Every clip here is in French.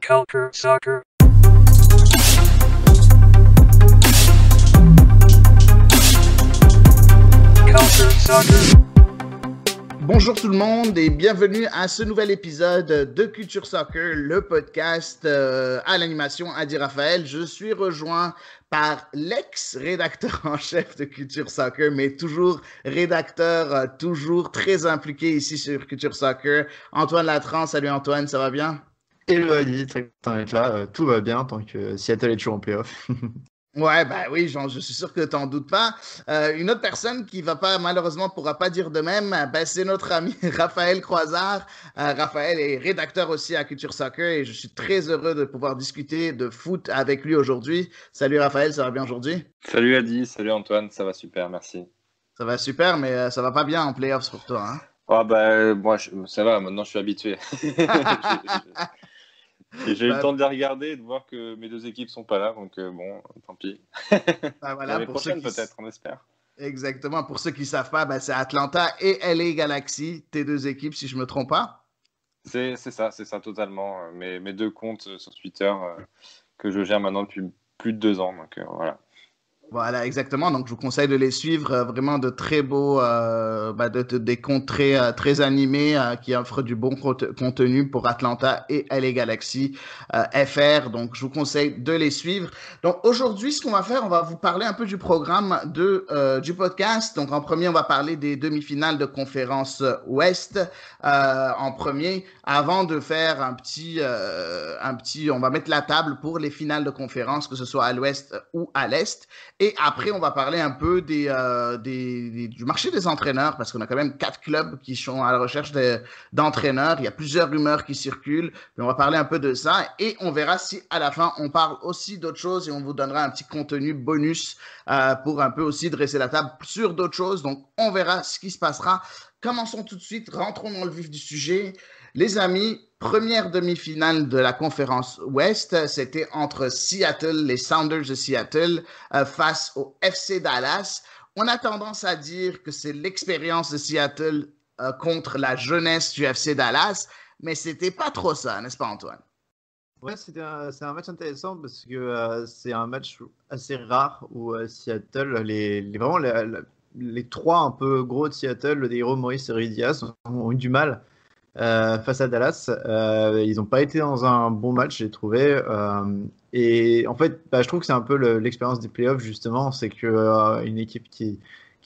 Culture Soccer. Culture Soccer. Bonjour tout le monde et bienvenue à ce nouvel épisode de Culture Soccer, le podcast à l'animation Adi Raphaël. Je suis rejoint par l'ex-rédacteur en chef de Culture Soccer, mais toujours rédacteur, toujours très impliqué ici sur Culture Soccer, Antoine Latran. Salut Antoine, ça va bien? Hello Adi, très content d'être là. Tout va bien tant que Seattle est toujours en playoff. Ouais, ben oui, je suis sûr que tu n'en doutes pas. Une autre personne qui va pas, malheureusement, pourra pas dire de même, ben, c'est notre ami Raphaël Croizard. Raphaël est rédacteur aussi à Culture Soccer et je suis très heureux de pouvoir discuter de foot avec lui aujourd'hui. Salut Raphaël, ça va bien aujourd'hui? Salut Adi, salut Antoine, ça va super, merci. Ça va super, mais ça va pas bien en playoffs pour toi, hein? Oh bah, moi, ça va, maintenant je suis habitué. J'ai eu le temps de les regarder et de voir que mes deux équipes sont pas là, donc bon, tant pis. Ben voilà, L'année pour prochaine ceux qui... peut-être, on espère. Exactement, pour ceux qui savent pas, ben, c'est Atlanta et LA Galaxy, tes deux équipes, si je me trompe pas. C'est ça totalement. Mes deux comptes sur Twitter que je gère maintenant depuis plus de 2 ans, donc voilà. Voilà, exactement. Donc, je vous conseille de les suivre. Vraiment de très beaux, des comptes très animés qui offrent du bon contenu pour Atlanta et LA Galaxy FR. Donc, je vous conseille de les suivre. Donc, aujourd'hui, ce qu'on va faire, on va vous parler un peu du programme du podcast. Donc, en premier, on va parler des demi-finales de conférence Ouest en premier, avant de faire un petit, on va mettre la table pour les finales de conférence, que ce soit à l'Ouest ou à l'Est. Et après, on va parler un peu du marché des entraîneurs, parce qu'on a quand même 4 clubs qui sont à la recherche d'entraîneurs. Il y a plusieurs rumeurs qui circulent, mais on va parler un peu de ça. Et on verra si à la fin, on parle aussi d'autres choses et on vous donnera un petit contenu bonus pour un peu aussi dresser la table sur d'autres choses. Donc, on verra ce qui se passera. Commençons tout de suite, rentrons dans le vif du sujet. Les amis, première demi-finale de la conférence Ouest, c'était entre Seattle, les Sounders de Seattle, face au FC Dallas. On a tendance à dire que c'est l'expérience de Seattle contre la jeunesse du FC Dallas, mais c'était pas trop ça, n'est-ce pas Antoine? Ouais, c'est un match intéressant parce que c'est un match assez rare où Seattle, vraiment les trois un peu gros de Seattle, le Hero, Maurice et Rudy Diaz, ont eu du mal face à Dallas. Ils n'ont pas été dans un bon match, j'ai trouvé. Et en fait, je trouve que c'est un peu l'expérience des playoffs, justement. C'est qu'une équipe qui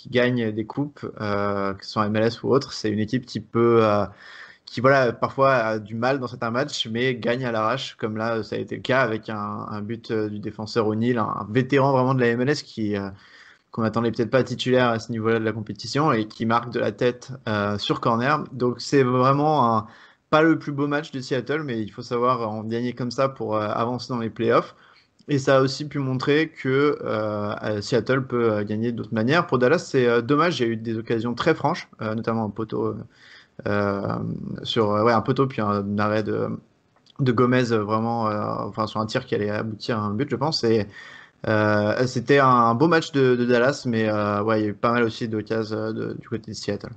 gagne des coupes, que ce soit MLS ou autre, c'est une équipe qui voilà, parfois a du mal dans certains matchs, mais gagne à l'arrache, comme là, ça a été le cas avec un but du défenseur O'Neill, un vétéran vraiment de la MLS qu'on n'attendait peut-être pas titulaire à ce niveau-là de la compétition et qui marque de la tête sur corner. Donc c'est vraiment pas le plus beau match de Seattle, mais il faut savoir en gagner comme ça pour avancer dans les playoffs. Et ça a aussi pu montrer que Seattle peut gagner d'autres manières. Pour Dallas, c'est dommage, il y a eu des occasions très franches, notamment un poteau sur un poteau puis un arrêt de Gomez vraiment sur un tir qui allait aboutir à un but, je pense. Et c'était un beau match de Dallas, mais il y a eu pas mal aussi d'occasions du côté de Seattle.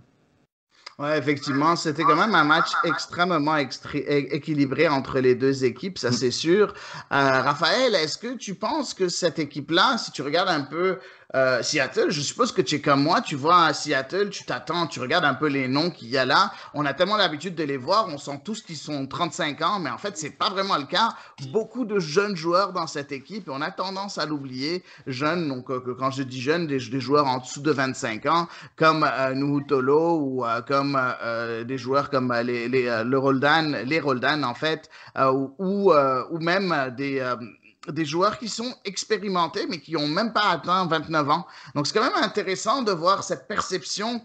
Ouais, effectivement, c'était quand même un match extrêmement équilibré entre les deux équipes, ça c'est sûr. Raphaël, est-ce que tu penses que cette équipe-là, si tu regardes un peu Seattle, je suppose que tu es comme moi, tu vois à Seattle, tu t'attends, tu regardes un peu les noms qu'il y a là. On a tellement l'habitude de les voir, on sent tous qu'ils sont 35 ans, mais en fait, c'est pas vraiment le cas. Beaucoup de jeunes joueurs dans cette équipe, et on a tendance à l'oublier. Jeunes, donc quand je dis jeunes, des joueurs en dessous de 25 ans, comme Nuhu Tolo ou comme des joueurs comme les Roldan en fait, ou même des joueurs qui sont expérimentés, mais qui n'ont même pas atteint 29 ans. Donc, c'est quand même intéressant de voir cette perception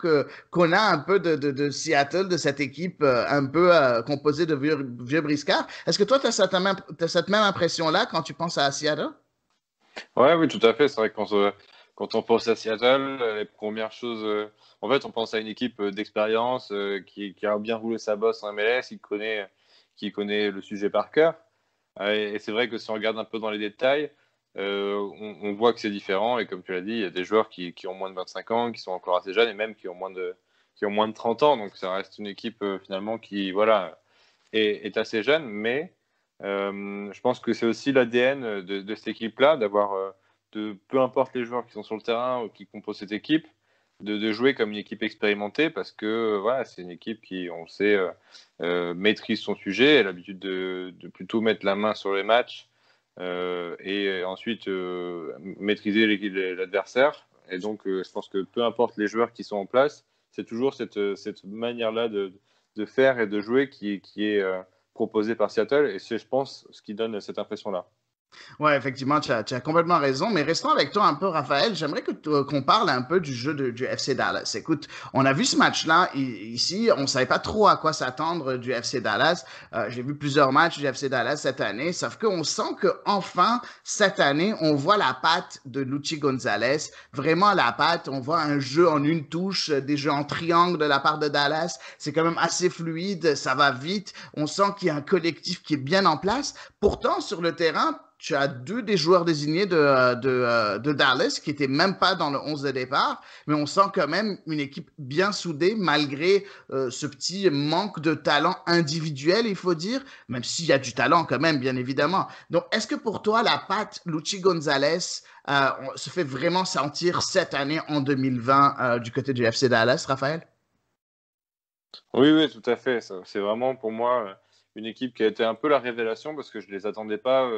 qu'on a un peu de Seattle, de cette équipe un peu composée de vieux briscards. Est-ce que toi, tu as cette même impression-là quand tu penses à Seattle? Ouais, oui, tout à fait. C'est vrai que quand on pense à Seattle, les premières choses, en fait, on pense à une équipe d'expérience qui a bien roulé sa bosse en MLS, qui connaît le sujet par cœur. Et c'est vrai que si on regarde un peu dans les détails, on voit que c'est différent. Et comme tu l'as dit, il y a des joueurs qui ont moins de 25 ans, qui sont encore assez jeunes, et même qui ont moins de 30 ans. Donc ça reste une équipe finalement qui voilà, est assez jeune, mais Je pense que c'est aussi l'ADN de cette équipe-là, peu importe les joueurs qui sont sur le terrain ou qui composent cette équipe, de jouer comme une équipe expérimentée parce que voilà, c'est une équipe qui, on le sait, maîtrise son sujet, elle a l'habitude de plutôt mettre la main sur les matchs et ensuite maîtriser l'adversaire. Et donc, je pense que peu importe les joueurs qui sont en place, c'est toujours cette manière-là de faire et de jouer qui est proposée par Seattle. Et c'est, je pense, ce qui donne cette impression-là. Ouais, effectivement, tu as complètement raison. Mais restons avec toi un peu, Raphaël. J'aimerais qu'on parle un peu du jeu du FC Dallas. Écoute, on a vu ce match-là ici. On savait pas trop à quoi s'attendre du FC Dallas. J'ai vu plusieurs matchs du FC Dallas cette année. Sauf qu'on sent que enfin cette année, on voit la patte de Luchi Gonzalez. Vraiment la patte. On voit un jeu en une touche, des jeux en triangle de la part de Dallas. C'est quand même assez fluide. Ça va vite. On sent qu'il y a un collectif qui est bien en place. Pourtant, sur le terrain, tu as deux des joueurs désignés de Dallas qui n'étaient même pas dans le 11 de départ, mais on sent quand même une équipe bien soudée malgré ce petit manque de talent individuel, il faut dire, même s'il y a du talent quand même, bien évidemment. Donc, est-ce que pour toi, la patte Luchi Gonzalez se fait vraiment sentir cette année en 2020 du côté du FC Dallas, Raphaël? Oui, oui, tout à fait. C'est vraiment pour moi une équipe qui a été un peu la révélation parce que je les attendais pas.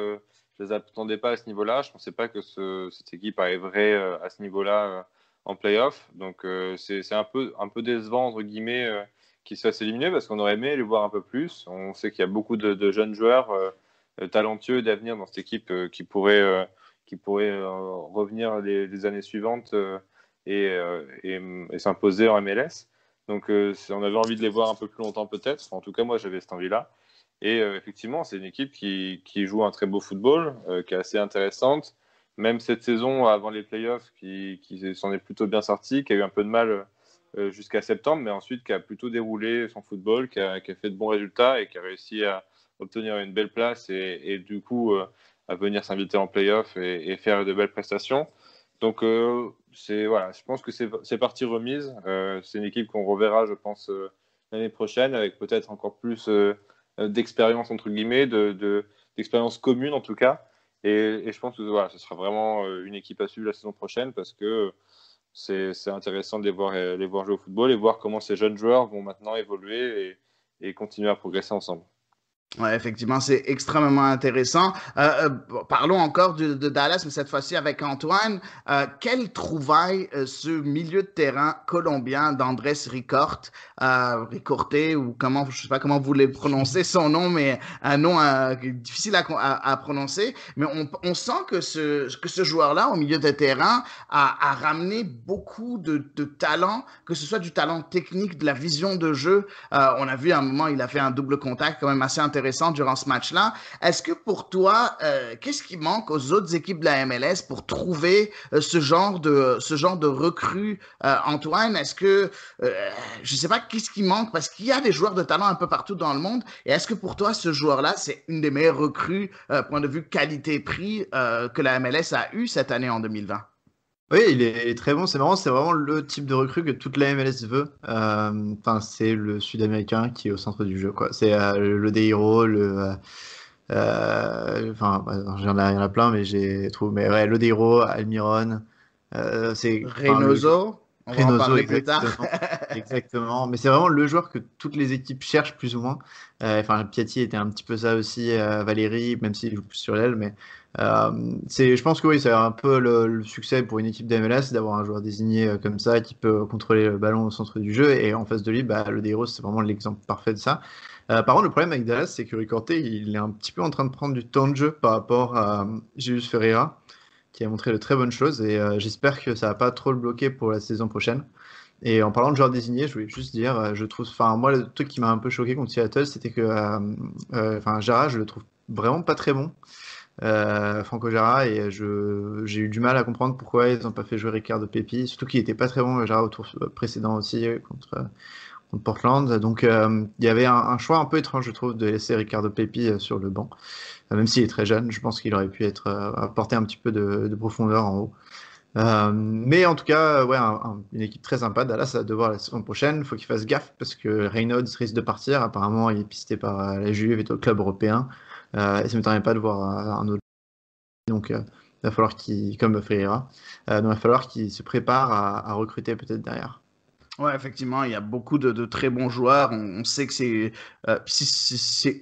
Je les attendais pas à ce niveau-là. Je pensais pas que cette équipe arriverait à ce niveau-là en playoff. Donc c'est un peu décevant entre guillemets qu'ils se fassent éliminer parce qu'on aurait aimé les voir un peu plus. On sait qu'il y a beaucoup de jeunes joueurs talentueux d'avenir dans cette équipe qui pourraient revenir les années suivantes et s'imposer en MLS. Donc on avait envie de les voir un peu plus longtemps peut-être. En tout cas moi j'avais cette envie-là. Et effectivement, c'est une équipe qui joue un très beau football, qui est assez intéressante. Même cette saison, avant les playoffs, qui s'en est plutôt bien sorti, qui a eu un peu de mal jusqu'à septembre, mais ensuite qui a plutôt déroulé son football, qui a fait de bons résultats et qui a réussi à obtenir une belle place et du coup à venir s'inviter en playoff et faire de belles prestations. Donc, voilà, je pense que c'est partie remise. C'est une équipe qu'on reverra, je pense, l'année prochaine, avec peut-être encore plus d'expérience entre guillemets, d'expérience commune en tout cas. Et je pense que voilà, ce sera vraiment une équipe à suivre la saison prochaine parce que c'est intéressant de les voir jouer au football et voir comment ces jeunes joueurs vont maintenant évoluer et continuer à progresser ensemble. Ouais, effectivement, c'est extrêmement intéressant. Parlons encore de Dallas, mais cette fois-ci avec Antoine. Quelle trouvaille ce milieu de terrain colombien d'Andrés Ricorte, Ricorte, ou comment, je sais pas comment vous voulez prononcer son nom, mais un nom difficile à prononcer. Mais on sent que ce joueur-là, au milieu de terrain, a ramené beaucoup de talent, que ce soit du talent technique, de la vision de jeu. On a vu à un moment, il a fait un double contact quand même assez intéressant durant ce match-là. Est-ce que pour toi, qu'est-ce qui manque aux autres équipes de la MLS pour trouver ce genre de recrues, Antoine? Est-ce que, je ne sais pas qu'est-ce qui manque parce qu'il y a des joueurs de talent un peu partout dans le monde. Et est-ce que pour toi, ce joueur-là, c'est une des meilleures recrues, point de vue qualité-prix, que la MLS a eu cette année en 2020? Oui, il est très bon. C'est marrant, c'est vraiment le type de recrue que toute la MLS veut. Enfin, c'est le Sud-Américain qui est au centre du jeu, quoi. C'est le Deiro, enfin, il y en a plein, mais j'ai trouvé. Mais ouais, le Deiro, Almiron, c'est. Reynoso, on va en parler plus tard. Exactement. Mais c'est vraiment le joueur que toutes les équipes cherchent plus ou moins. Enfin, Piatti était un petit peu ça aussi, Valérie, même s'il joue plus sur l'aile, mais. Je pense que oui, c'est un peu le succès pour une équipe d'MLS d'avoir un joueur désigné comme ça qui peut contrôler le ballon au centre du jeu et en face de lui, le Deiro, c'est vraiment l'exemple parfait de ça. Par contre, le problème avec Dallas, c'est que Ricorte, il est un petit peu en train de prendre du temps de jeu par rapport à Jesus Ferreira, qui a montré de très bonnes choses et j'espère que ça va pas trop le bloquer pour la saison prochaine. Et en parlant de joueurs désignés, je voulais juste dire, je trouve, enfin moi le truc qui m'a un peu choqué contre Seattle, c'était que, Jara, je le trouve vraiment pas très bon. Franco Jara, et j'ai eu du mal à comprendre pourquoi ils n'ont pas fait jouer Ricardo Pepi, surtout qu'il n'était pas très bon Jara au tour précédent aussi contre Portland. Donc il y avait un choix un peu étrange, je trouve, de laisser Ricardo Pepi sur le banc, même s'il est très jeune. Je pense qu'il aurait pu apporter un petit peu de profondeur en haut. Mais en tout cas, ouais, une équipe très sympa. Dallas a de voir la saison prochaine. Il faut qu'il fasse gaffe parce que Reynolds risque de partir. Apparemment, il est pisté par la Juve et au club européen. Et ça ne m'étonnerait pas de voir un autre. Donc, il va falloir comme Ferreira, donc il va falloir qu'il se prépare à recruter peut-être derrière. Ouais, effectivement, il y a beaucoup de très bons joueurs. On sait que c'est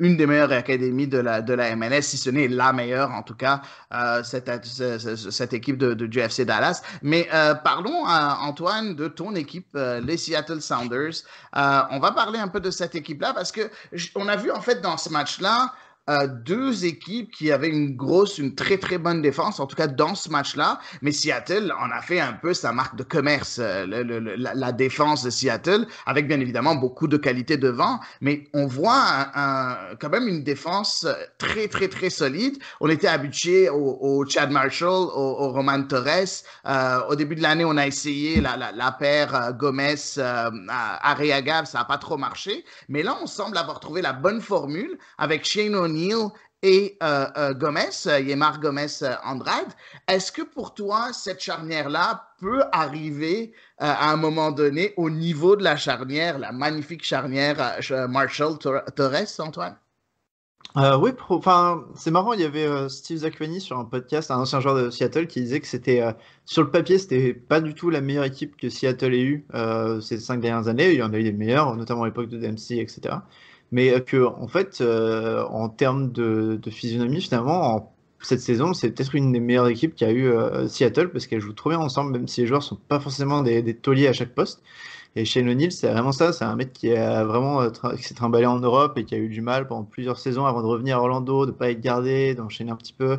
une des meilleures académies de la MLS, si ce n'est la meilleure, en tout cas, cette équipe du FC Dallas. Mais parlons, Antoine, de ton équipe, les Seattle Sounders. On va parler un peu de cette équipe-là parce que on a vu, en fait, dans ce match-là, deux équipes qui avaient une très très bonne défense, en tout cas dans ce match-là, mais Seattle en a fait un peu sa marque de commerce, la défense de Seattle, avec bien évidemment beaucoup de qualité devant, mais on voit quand même une défense très très très solide. On était habitué au Chad Marshall, au Roman Torres. Au début de l'année, on a essayé la paire Gomez-Arriaga, ça n'a pas trop marché, mais là on semble avoir trouvé la bonne formule avec Shane O'Neill et Gomez, Yemar Gomez-Andrade. Est-ce que pour toi, cette charnière-là peut arriver à un moment donné au niveau de la charnière, la magnifique charnière Marshall-Torres, Antoine? Oui, c'est marrant, il y avait Steve Zakuani sur un podcast, un ancien joueur de Seattle, qui disait que sur le papier, c'était pas du tout la meilleure équipe que Seattle ait eue ces 5 dernières années. Il y en a eu des meilleures, notamment à l'époque de Dempsey, etc. Mais en fait, en termes de physionomie, finalement, cette saison, c'est peut-être une des meilleures équipes qu'a eu Seattle parce qu'elles jouent trop bien ensemble, même si les joueurs sont pas forcément des tauliers à chaque poste. Et Shane O'Neill, c'est vraiment ça. C'est un mec qui a vraiment qui s'est trimballé en Europe et qui a eu du mal pendant plusieurs saisons avant de revenir à Orlando, de pas être gardé, d'enchaîner un petit peu.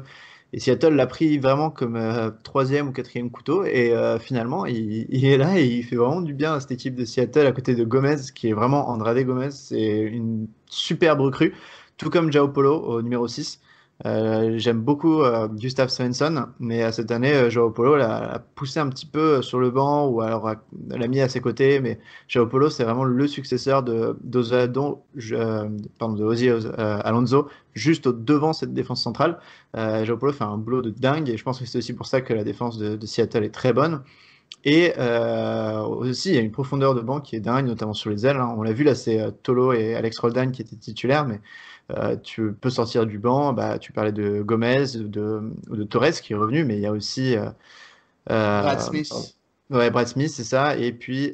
Et Seattle l'a pris vraiment comme troisième ou quatrième couteau. Et finalement, il est là et il fait vraiment du bien à cette équipe de Seattle à côté de Gomez, qui est vraiment Andrade Gomez. C'est une superbe recrue, tout comme João Paulo au numéro 6. J'aime beaucoup Gustav Svensson, mais cette année, João Paulo l'a poussé un petit peu sur le banc ou alors l'a mis à ses côtés. Mais João Paulo, c'est vraiment le successeur de Ozzy Alonso, juste devant cette défense centrale. João Paulo fait un boulot de dingue et je pense que c'est aussi pour ça que la défense de Seattle est très bonne. Et aussi, il y a une profondeur de banc qui est dingue, notamment sur les ailes. Hein. On l'a vu, là, c'est Tolo et Alex Roldan qui étaient titulaires, mais tu peux sortir du banc. Bah, tu parlais de Gomez, de Torres qui est revenu, mais il y a aussi Brad Smith. Ouais, Brad Smith, c'est ça. Et puis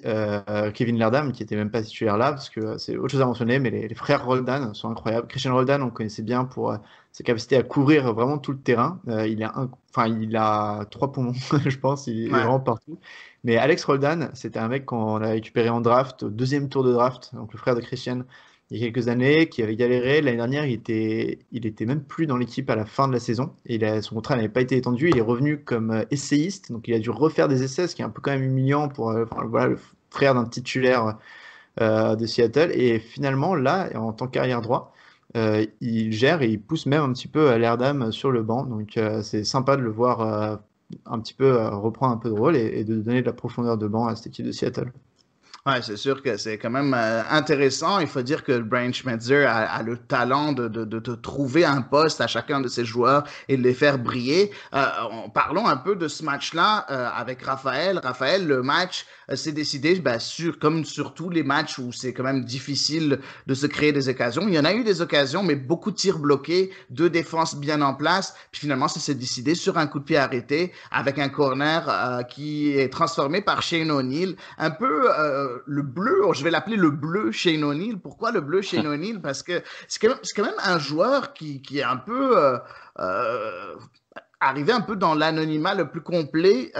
Kevin Lerdam qui était même pas titulaire là, parce que c'est autre chose à mentionner, mais les frères Roldan sont incroyables. Christian Roldan, on le connaissait bien pour ses capacités à couvrir vraiment tout le terrain. Il a 3 poumons, je pense. Il est vraiment partout. Mais Alex Roldan, c'était un mec qu'on a récupéré en draft, au 2e tour de draft, donc le frère de Christian, il y a quelques années, qui avait galéré. L'année dernière, il était même plus dans l'équipe à la fin de la saison. Et son contrat n'avait pas été étendu. Il est revenu comme essayiste, donc il a dû refaire des essais, ce qui est un peu quand même humiliant pour voilà, le frère d'un titulaire de Seattle. Et finalement, là, en tant qu'arrière droit, il gère et il pousse même un petit peu à Lerdam sur le banc. Donc c'est sympa de le voir un petit peu reprendre un peu de rôle et de donner de la profondeur de banc à cette équipe de Seattle. Ouais, c'est sûr que c'est quand même intéressant. Il faut dire que Brian Schmetzer a le talent de trouver un poste à chacun de ses joueurs et de les faire briller. Parlons un peu de ce match-là avec Raphaël. Raphaël, le match s'est décidé comme sur tous les matchs où c'est quand même difficile de se créer des occasions. Il y en a eu des occasions, mais beaucoup de tirs bloqués, 2 défenses bien en place. Puis finalement, ça s'est décidé sur un coup de pied arrêté avec un corner qui est transformé par Shane O'Neill. Un peu le bleu, je vais l'appeler le bleu Shane O'Neill. Pourquoi le bleu Shane O'Neill? Parce que c'est quand même un joueur qui est un peu arrivé un peu dans l'anonymat le plus complet,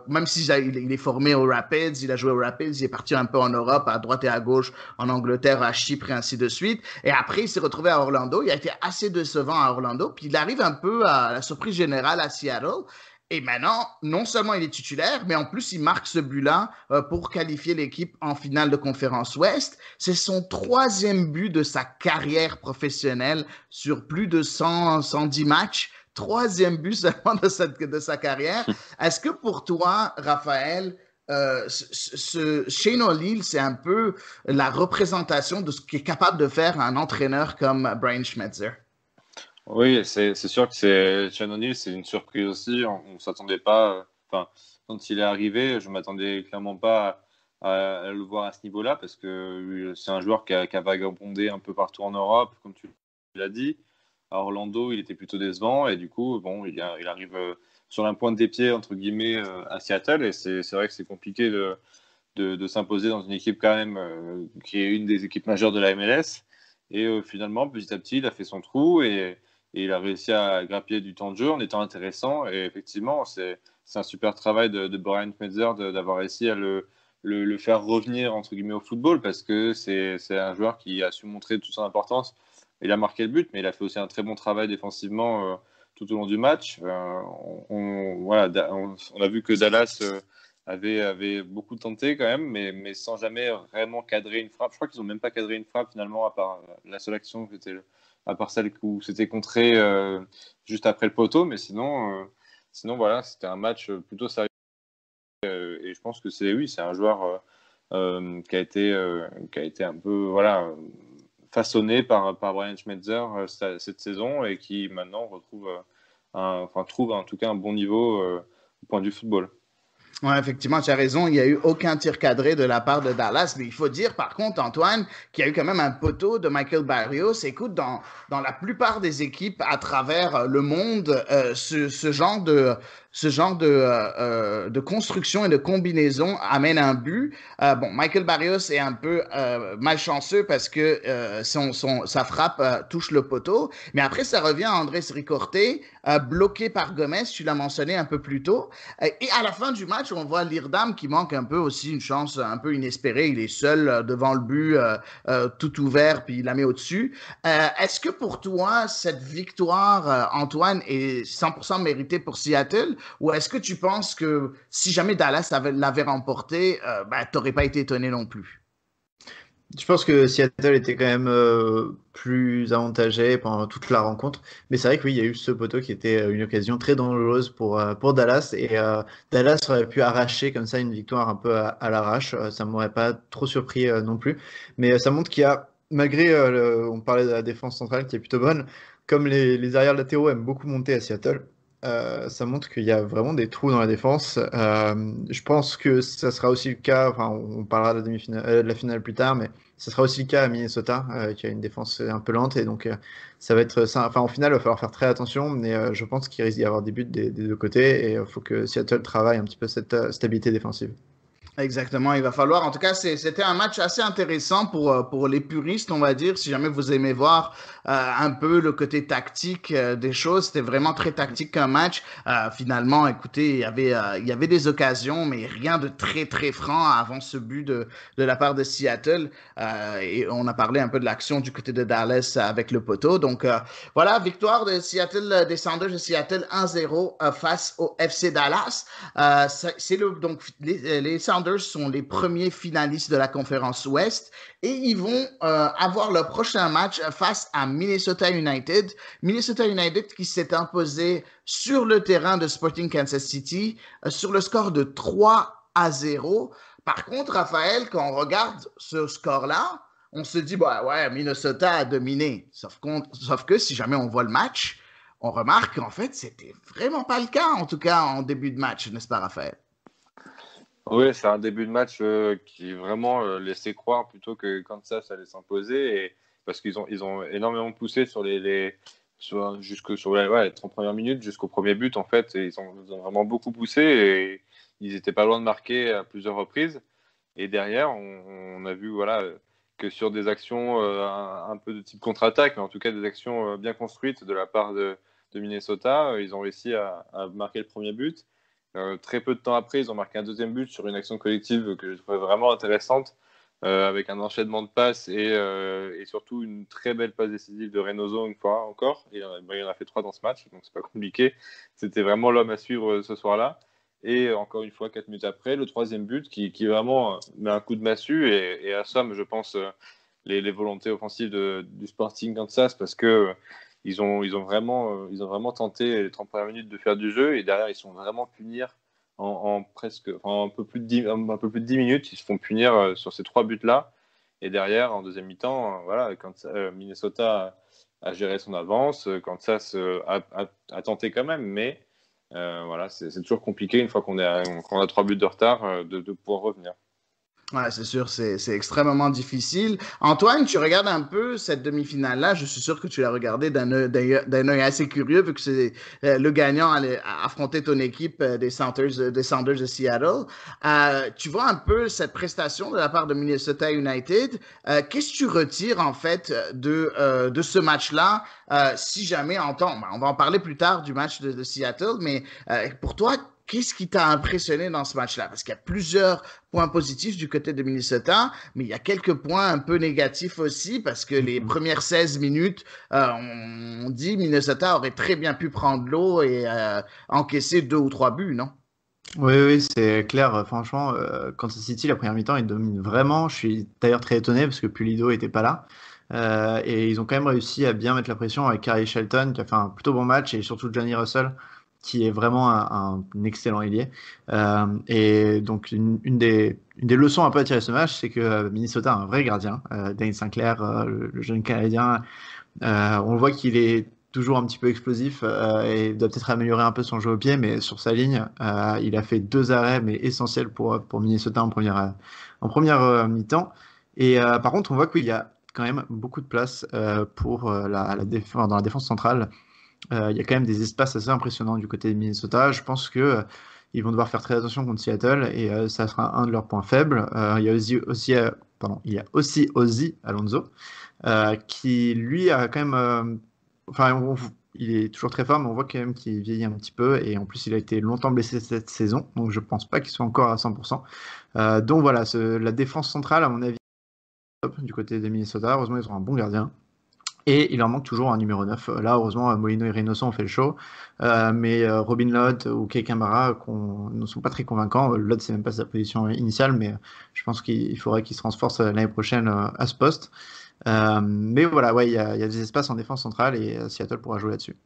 même si il est formé aux Rapids, il a joué aux Rapids, il est parti un peu en Europe, à droite et à gauche, en Angleterre, à Chypre et ainsi de suite. Et après, il s'est retrouvé à Orlando. Il a été assez décevant à Orlando, puis il arrive un peu à la surprise générale à Seattle. Et maintenant, non seulement il est titulaire, mais en plus, il marque ce but-là pour qualifier l'équipe en finale de conférence Ouest. C'est son 3e but de sa carrière professionnelle sur plus de 110 matchs. 3e but seulement de sa carrière. Est-ce que pour toi, Raphaël, Shane O'Neill, c'est un peu la représentation de ce qu'est capable de faire un entraîneur comme Brian Schmetzer? Oui, c'est sûr que Shane O'Neill, c'est une surprise aussi. On ne s'attendait pas. quand il est arrivé, je ne m'attendais clairement pas à le voir à ce niveau-là, parce que c'est un joueur qui a vagabondé un peu partout en Europe, comme tu l'as dit. À Orlando, il était plutôt décevant, et du coup, bon, il arrive sur la pointe des pieds, entre guillemets, à Seattle, et c'est vrai que c'est compliqué de s'imposer dans une équipe quand même qui est une des équipes majeures de la MLS. Et finalement, petit à petit, il a fait son trou et il a réussi à grappiller du temps de jeu en étant intéressant. Et effectivement, c'est un super travail de Brian Schmetzer d'avoir réussi à le faire revenir entre guillemets au football, parce que c'est un joueur qui a su montrer toute son importance. Il a marqué le but, mais il a fait aussi un très bon travail défensivement tout au long du match. Voilà, on a vu que Dallas avait beaucoup tenté quand même, mais sans jamais vraiment cadrer une frappe. Je crois qu'ils n'ont même pas cadré une frappe finalement, à part la seule action, à part celle où c'était contré juste après le poteau. Mais sinon voilà, c'était un match plutôt sérieux. Et je pense que c'est un joueur qui a été un peu voilà, façonné par Brian Schmetzer cette saison, et qui maintenant trouve en tout cas un bon niveau au point du football. Ouais, effectivement, tu as raison. Il n'y a eu aucun tir cadré de la part de Dallas. Mais il faut dire, par contre, Antoine, qu'il y a eu quand même un poteau de Michael Barrios. Écoute, dans la plupart des équipes à travers le monde, ce genre de construction et de combinaison amène un but. Bon, Michael Barrios est un peu malchanceux parce que sa frappe touche le poteau. Mais après, ça revient à Andrés Ricorte, bloqué par Gomez, tu l'as mentionné un peu plus tôt. Et à la fin du match, on voit Leerdam qui manque un peu aussi une chance un peu inespérée. Il est seul devant le but, tout ouvert, puis il la met au-dessus. Est-ce que pour toi, cette victoire, Antoine, est 100% méritée pour Seattle? Ou est-ce que tu penses que si jamais Dallas l'avait remporté, tu n'aurais pas été étonné non plus? Je pense que Seattle était quand même plus avantagé pendant toute la rencontre. Mais c'est vrai que oui, il y a eu ce poteau qui était une occasion très dangereuse pour Dallas. Et Dallas aurait pu arracher comme ça une victoire un peu à l'arrache. Ça ne m'aurait pas trop surpris non plus. Mais ça montre qu'il y a, malgré, on parlait de la défense centrale qui est plutôt bonne, comme les arrières latéraux aiment beaucoup monter à Seattle. Ça montre qu'il y a vraiment des trous dans la défense. Je pense que ça sera aussi le cas, enfin, on parlera de de la finale plus tard, mais ça sera aussi le cas à Minnesota, qui a une défense un peu lente, et donc ça va être ça. Enfin, en finale, il va falloir faire très attention, mais je pense qu'il risque d'y avoir des buts des deux côtés, et il faut que Seattle travaille un petit peu cette stabilité défensive. Exactement, il va falloir. En tout cas, c'était un match assez intéressant pour les puristes, on va dire. Si jamais vous aimez voir un peu le côté tactique des choses, c'était vraiment très tactique comme match. Finalement, écoutez, il y avait des occasions, mais rien de très, très franc avant ce but de la part de Seattle. Et on a parlé un peu de l'action du côté de Dallas avec le poteau. Donc, voilà, victoire de Seattle, des Sounders de Seattle 1-0 face au FC Dallas. Donc, les Sounders sont les premiers finalistes de la conférence Ouest et ils vont avoir leur prochain match face à Minnesota United. Minnesota United qui s'est imposé sur le terrain de Sporting Kansas City sur le score de 3-0. Par contre, Raphaël, quand on regarde ce score-là, on se dit, bah ouais, Minnesota a dominé. Sauf que si jamais on voit le match, on remarque qu'en fait, c'était vraiment pas le cas, en tout cas en début de match, n'est-ce pas, Raphaël? Oui, c'est un début de match qui vraiment laissait croire plutôt que Kansas allait s'imposer, parce qu'ils ont énormément poussé jusque sur les 30 premières minutes jusqu'au premier but en fait, et ils ont vraiment beaucoup poussé, et ils étaient pas loin de marquer à plusieurs reprises. Et derrière, on a vu voilà que sur des actions un peu de type contre-attaque, mais en tout cas des actions bien construites de la part de Minnesota, ils ont réussi à marquer le premier but. Très peu de temps après, ils ont marqué un deuxième but sur une action collective que je trouvais vraiment intéressante, avec un enchaînement de passes et surtout une très belle passe décisive de Reynoso une fois encore. Il en a fait 3 dans ce match, donc c'est pas compliqué. C'était vraiment l'homme à suivre ce soir-là. Et encore une fois, 4 minutes après, le troisième but qui vraiment met un coup de massue et assomme, je pense, les volontés offensives du Sporting Kansas, parce que ils ont vraiment tenté les 30 premières minutes de faire du jeu, et derrière ils sont vraiment punir un peu plus de 10 minutes, ils se font punir sur ces 3 buts-là. Et derrière, en deuxième mi-temps, voilà, quand Minnesota a géré son avance, Kansas a tenté quand même, mais Voilà, c'est toujours compliqué une fois qu'on a 3 buts de retard de pouvoir revenir. Ouais, c'est sûr, c'est extrêmement difficile. Antoine, tu regardes un peu cette demi-finale-là. Je suis sûr que tu l'as regardé d'un œil assez curieux, vu que c'est le gagnant allait affronter ton équipe des Sounders de Seattle. Tu vois un peu cette prestation de la part de Minnesota United. Qu'est-ce que tu retires, en fait, de ce match-là? Si jamais, on va en parler plus tard du match de Seattle, mais pour toi, qu'est-ce qui t'a impressionné dans ce match-là? Parce qu'il y a plusieurs points positifs du côté de Minnesota, mais il y a quelques points un peu négatifs aussi, parce que les premières 16 minutes, on dit Minnesota aurait très bien pu prendre l'eau et encaisser 2 ou 3 buts, non? Oui, c'est clair. Franchement, Kansas City, la première mi-temps, ils dominent vraiment. Je suis d'ailleurs très étonné parce que Pulido était pas là. Et ils ont quand même réussi à bien mettre la pression avec Carey Shelton, qui a fait un plutôt bon match, et surtout Johnny Russell, qui est vraiment un excellent ailier. Et donc, une des leçons un peu à tirer de ce match, c'est que Minnesota a un vrai gardien, Dane Sinclair, le jeune Canadien. On voit qu'il est toujours un petit peu explosif et doit peut-être améliorer un peu son jeu au pied, mais sur sa ligne, il a fait 2 arrêts, mais essentiels pour Minnesota en première mi-temps. Et par contre, on voit qu'il y a quand même beaucoup de place pour dans la défense centrale. Il y a quand même des espaces assez impressionnants du côté de Minnesota. Je pense que ils vont devoir faire très attention contre Seattle, et ça sera un de leurs points faibles. Il y a aussi Ozzy Alonso, qui lui a quand même, il est toujours très fort, mais on voit quand même qu'il vieillit un petit peu, et en plus il a été longtemps blessé cette saison, donc je pense pas qu'il soit encore à 100%. Donc voilà, la défense centrale, à mon avis, top du côté des Minnesota. Heureusement, ils ont un bon gardien. Et il leur manque toujours un numéro 9. Là, heureusement, Molino et Reynoso ont fait le show. Mais Robin Lod ou Kei Kamara ne sont pas très convaincants. Lod, c'est même pas sa position initiale, mais je pense qu'il faudrait qu'il se renforce l'année prochaine à ce poste. Mais voilà, ouais, il y a des espaces en défense centrale, et Seattle pourra jouer là-dessus.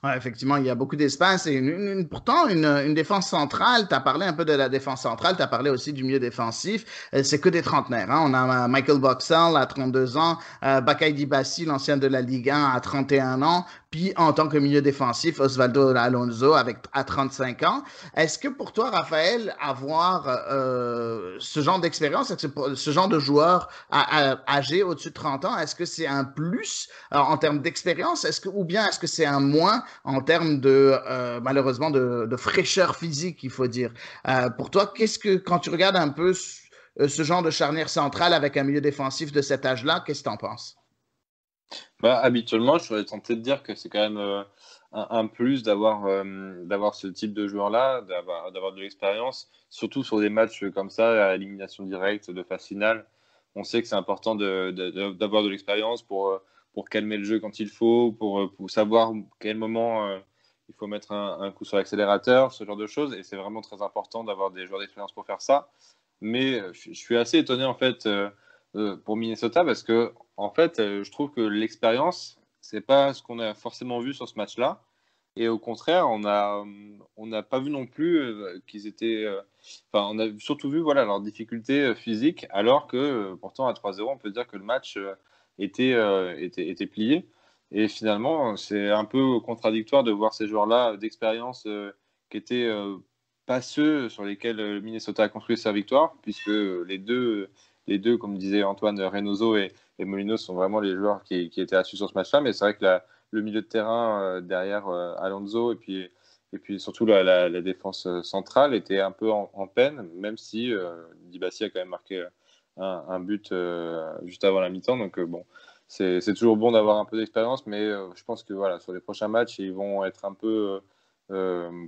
Ouais, effectivement, il y a beaucoup d'espace et pourtant une défense centrale. Tu as parlé un peu de la défense centrale, tu as parlé aussi du milieu défensif. C'est que des trentenaires. Hein. On a Michael Boxall à 32 ans, Bakaï Dibassi, l'ancien de la Ligue 1, à 31 ans, puis en tant que milieu défensif, Osvaldo Alonso à 35 ans. Est-ce que pour toi, Raphaël, avoir ce genre d'expérience, ce genre de joueur âgé au-dessus de 30 ans, est-ce que c'est un plus en termes d'expérience, ou bien est-ce que c'est un moins en termes de, malheureusement, de fraîcheur physique, il faut dire. Pour toi, quand tu regardes un peu ce genre de charnière centrale avec un milieu défensif de cet âge-là, qu'est-ce que tu en penses? Habituellement, je serais tenté de dire que c'est quand même un plus d'avoir ce type de joueur-là, d'avoir de l'expérience, surtout sur des matchs comme ça, à élimination directe, de phase finale. On sait que c'est important d'avoir de l'expérience pour calmer le jeu quand il faut, pour savoir quel moment il faut mettre un coup sur l'accélérateur, ce genre de choses. Et c'est vraiment très important d'avoir des joueurs d'expérience pour faire ça. Mais je suis assez étonné en fait pour Minnesota, parce que en fait, je trouve que l'expérience, c'est pas ce qu'on a forcément vu sur ce match-là. Et au contraire, on n'a pas vu non plus qu'ils étaient. On a surtout vu leurs difficultés physiques, alors que pourtant à 3-0, on peut dire que le match était plié. Et finalement, c'est un peu contradictoire de voir ces joueurs-là d'expérience qui étaient pas ceux sur lesquels Minnesota a construit sa victoire, puisque les deux, comme disait Antoine, Reynoso et Molino sont vraiment les joueurs qui étaient assis sur ce match-là. Mais c'est vrai que le milieu de terrain derrière Alonso et puis surtout la défense centrale était un peu en peine, même si Dibassi a quand même marqué un but juste avant la mi-temps. Donc bon, c'est toujours bon d'avoir un peu d'expérience, mais je pense que sur les prochains matchs, ils vont être un peu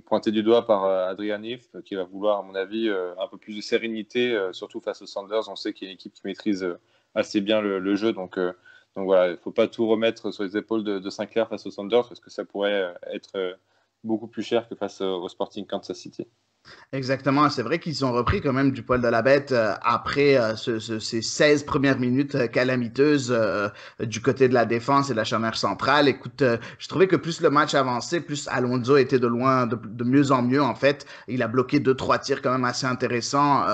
pointés du doigt par Adrian Heath, qui va vouloir, à mon avis, un peu plus de sérénité, surtout face aux Sounders. On sait qu'il y a une équipe qui maîtrise assez bien le jeu, donc voilà, il ne faut pas tout remettre sur les épaules de Sinclair face aux Sounders, parce que ça pourrait être beaucoup plus cher que face au Sporting Kansas City. Exactement, c'est vrai qu'ils ont repris quand même du poil de la bête après ces 16 premières minutes calamiteuses du côté de la défense et de la charnière centrale. Écoute, je trouvais que plus le match avançait, plus Alonso était de mieux en mieux en fait. Il a bloqué 2-3 tirs quand même assez intéressants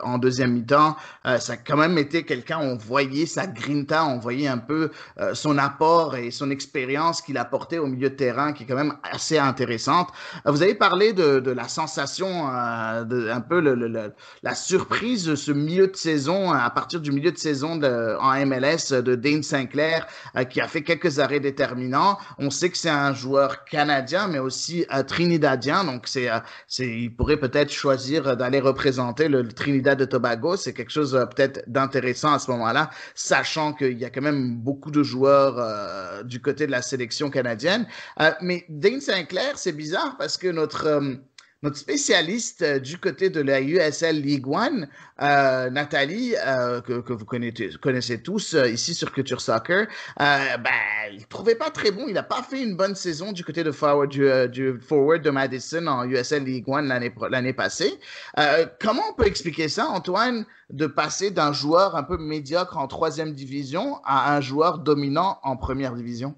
en deuxième mi-temps. Ça a quand même été quelqu'un, on voyait sa grinta, on voyait un peu son apport et son expérience qu'il apportait au milieu de terrain qui est quand même assez intéressante. Vous avez parlé de la sensation, un peu la surprise de ce milieu de saison, à partir du milieu de saison en MLS de Dane Sinclair, qui a fait quelques arrêts déterminants. On sait que c'est un joueur canadien, mais aussi trinidadien, donc il pourrait peut-être choisir d'aller représenter le Trinidad de Tobago. C'est quelque chose peut-être d'intéressant à ce moment-là, sachant qu'il y a quand même beaucoup de joueurs du côté de la sélection canadienne. Mais Dane Sinclair, c'est bizarre parce que notre spécialiste du côté de la USL League One, Nathalie, que vous connaissez tous ici sur Culture Soccer, il ne trouvait pas très bon. Il n'a pas fait une bonne saison du côté de du forward de Madison en USL League One l'année passée. Comment on peut expliquer ça, Antoine, de passer d'un joueur un peu médiocre en 3e division à un joueur dominant en 1re division?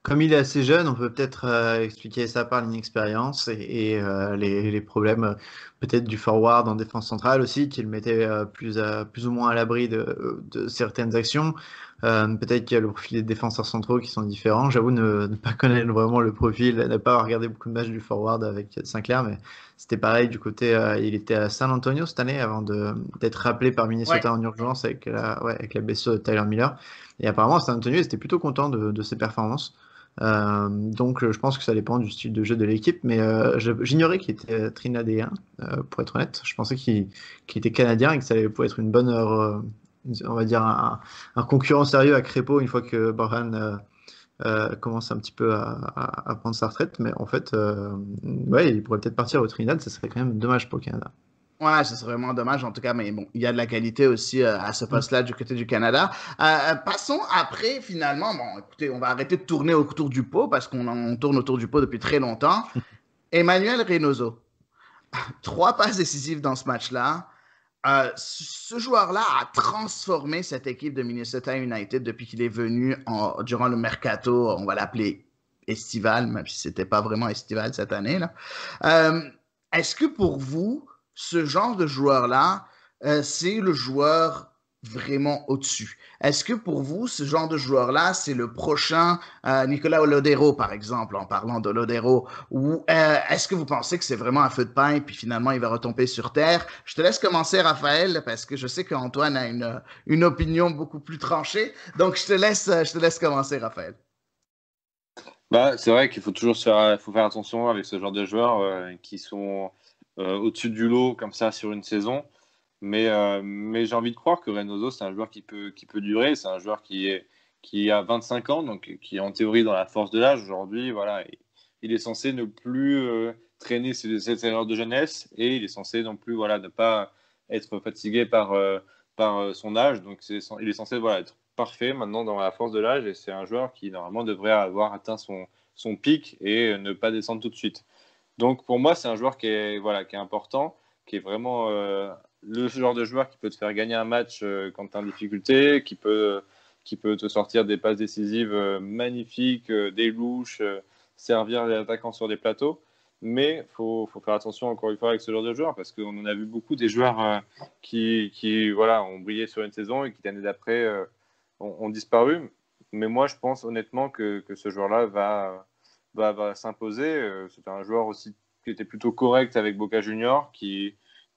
Comme il est assez jeune, on peut peut-être expliquer ça par l'inexpérience et les problèmes peut-être du forward en défense centrale aussi, qui le mettait plus ou moins à l'abri de certaines actions. Peut-être qu'il y a le profil des défenseurs centraux qui sont différents. J'avoue ne pas connaître vraiment le profil, ne pas regardé beaucoup de matchs du forward avec Sinclair, mais c'était pareil du côté. Il était à San Antonio cette année avant d'être rappelé par Minnesota en urgence avec la blessure de Tyler Miller. Et apparemment, à San Antonio, il était plutôt content de ses performances. Donc je pense que ça dépend du style de jeu de l'équipe, mais j'ignorais qu'il était trinidadien, pour être honnête. Je pensais qu'il était canadien et que ça pouvait être une bonne on va dire un concurrent sérieux à Crépeau une fois que Borjan commence un petit peu à prendre sa retraite, mais en fait il pourrait peut-être partir au Trinidad, ça serait quand même dommage pour le Canada. Ouais, ça serait vraiment dommage en tout cas, mais bon, il y a de la qualité aussi à ce poste-là du côté du Canada. Passons après, finalement, bon, écoutez, on va arrêter de tourner autour du pot parce qu'on tourne autour du pot depuis très longtemps. Emmanuel Reynoso, 3 passes décisives dans ce match-là. Ce joueur-là a transformé cette équipe de Minnesota United depuis qu'il est venu durant le mercato, on va l'appeler estival, même si c'était pas vraiment estival cette année, là. Est-ce que pour vous, ce genre de joueur-là, c'est le joueur vraiment au-dessus? Est-ce que pour vous, ce genre de joueur-là, c'est le prochain Nicolas Lodero, par exemple, en parlant de Lodero, ou est-ce que vous pensez que c'est vraiment un feu de paille, puis finalement, il va retomber sur terre? Je te laisse commencer, Raphaël, parce que je sais qu'Antoine a une opinion beaucoup plus tranchée, donc je te laisse commencer, Raphaël. C'est vrai qu'il faut toujours faire attention avec ce genre de joueurs qui sont au-dessus du lot comme ça sur une saison. Mais j'ai envie de croire que Reynoso, c'est un joueur qui peut durer. C'est un joueur qui a 25 ans, donc qui est en théorie dans la force de l'âge aujourd'hui. Voilà, il est censé ne plus traîner cette erreur de jeunesse et il est censé non plus ne pas être fatigué par son âge. Donc il est censé être parfait maintenant dans la force de l'âge et c'est un joueur qui normalement devrait avoir atteint son pic et ne pas descendre tout de suite. Donc pour moi, c'est un joueur qui est important, qui est vraiment le genre de joueur qui peut te faire gagner un match quand tu es en difficulté, qui peut te sortir des passes décisives magnifiques, des louches, servir les attaquants sur des plateaux. Mais il faut faire attention encore une fois avec ce genre de joueur parce qu'on en a vu beaucoup des joueurs qui ont brillé sur une saison et qui l'année d'après ont disparu. Mais moi, je pense honnêtement que ce joueur-là va s'imposer. C'était un joueur aussi qui était plutôt correct avec Boca Juniors, qui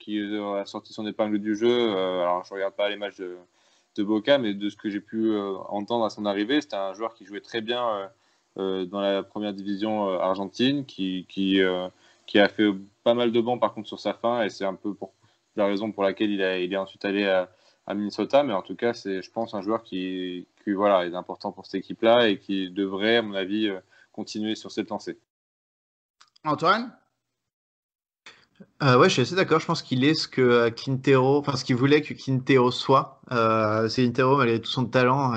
a sorti son épingle du jeu. Alors, je ne regarde pas les matchs de Boca, mais de ce que j'ai pu entendre à son arrivée, c'était un joueur qui jouait très bien dans la première division argentine, qui a fait pas mal de bancs par contre sur sa fin, et c'est un peu la raison pour laquelle il est ensuite allé à Minnesota. Mais en tout cas, c'est, je pense, un joueur qui est important pour cette équipe-là et qui devrait, à mon avis, continuer sur cette lancée. Antoine? Ouais, je suis assez d'accord. Je pense qu'il est ce que ce qu'il voulait que Quintero soit. C'est Quintero, malgré tout son talent